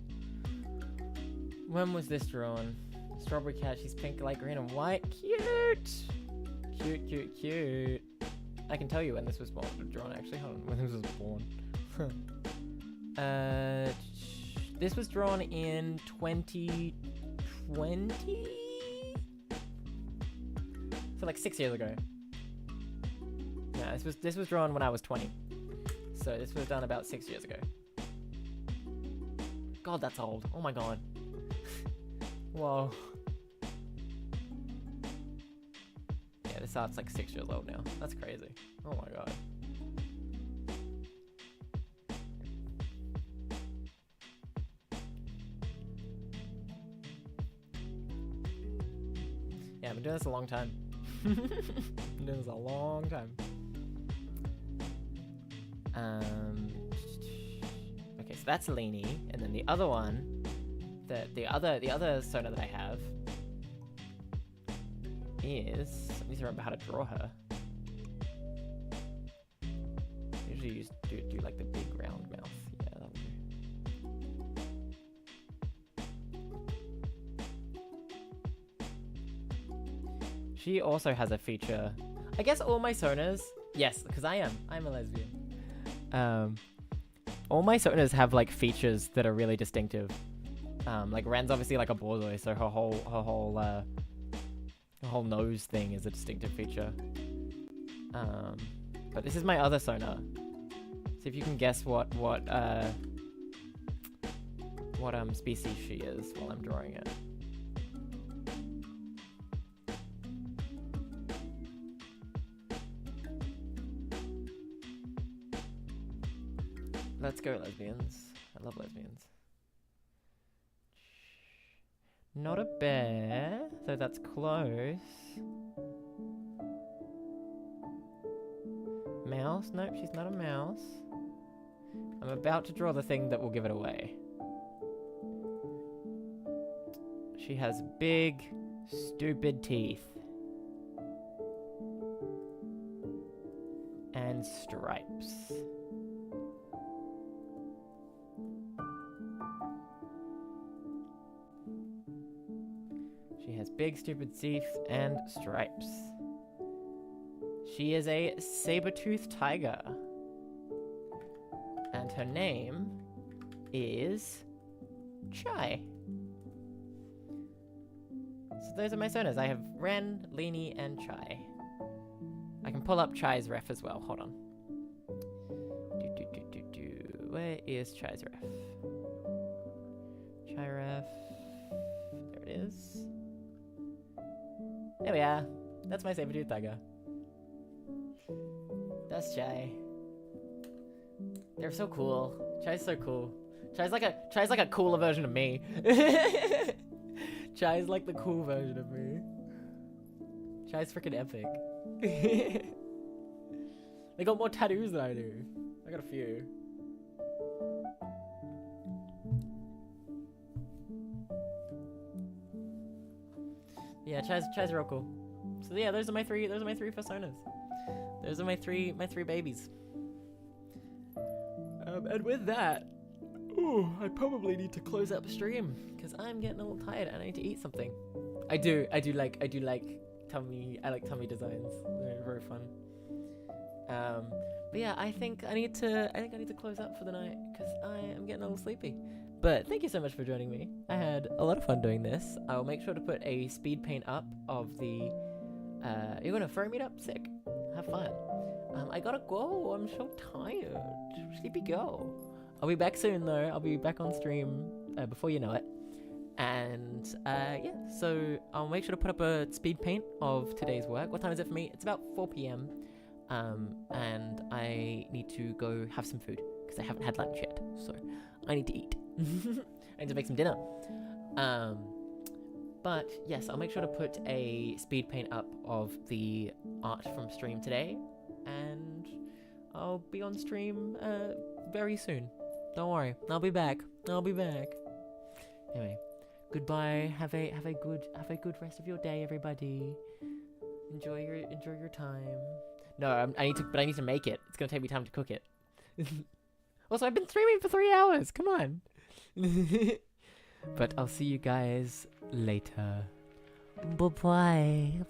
When was this drawn? Strawberry cat, she's pink, light green, and white. Cute! Cute, cute, cute. I can tell you when this was drawn, actually. Hold on, when this was born. This was drawn in 2020? So like 6 years ago. Yeah, this was drawn when I was 20. So this was done about 6 years ago. God, that's old. Oh my god. Whoa. Yeah, this art's like 6 years old now. That's crazy. Oh my god. Yeah, I've been doing this a long time. Been doing this a long time. Okay, so that's Leanie, and then the other one, the other Sona that I have is, I need to remember how to draw her. Usually do like the big round mouth. Yeah, that'll do. She also has a feature. I guess all my Sonas, yes, because I'm a lesbian. All my Sonas have like features that are really distinctive. Like Ren's obviously like a borzoi, so her whole nose thing is a distinctive feature. But this is my other Sona. See if you can guess what species she is while I'm drawing it. Let's go, lesbians. I love lesbians. Not a bear, so that's close. Mouse? Nope, she's not a mouse. I'm about to draw the thing that will give it away. She has big, stupid teeth. And stripes. She has big, stupid teeth and stripes. She is a saber-toothed tiger. And her name is Chai. So those are my sonas. I have Ren, Leanie, and Chai. I can pull up Chai's ref as well. Hold on. Where is Chai's ref? Chai ref. There it is. There we are. That's my saber-tooth tiger. That's Chai. They're so cool. Chai's so cool. Chai's like a cooler version of me. Chai's like the cool version of me. Chai's freaking epic. They got more tattoos than I do. I got a few. Yeah, Chai's real cool. So yeah, those are my three personas. Those are my three babies. And with that, I probably need to close up stream because I'm getting a little tired and I need to eat something. I do like tummy. I like tummy designs. They're very fun. But yeah, I think I need to close up for the night because I am getting a little sleepy. But thank you so much for joining me. I had a lot of fun doing this. I'll make sure to put a speed paint up of the. You're gonna throw me up? Sick. Have fun. I gotta go. I'm so tired. Sleepy girl. I'll be back soon though. I'll be back on stream before you know it. And yeah, so I'll make sure to put up a speed paint of today's work. What time is it for me? It's about 4 p.m. And I need to go have some food because I haven't had lunch yet. So I need to eat. I need to make some dinner. But yes, I'll make sure to put a speed paint up of the art from stream today. And I'll be on stream very soon. Don't worry, I'll be back. Anyway, goodbye. Have a good rest of your day, everybody. Enjoy your time. No, I need to make it. It's gonna take me time to cook it. Also, I've been streaming for 3 hours. Come on. But I'll see you guys later. Bye bye.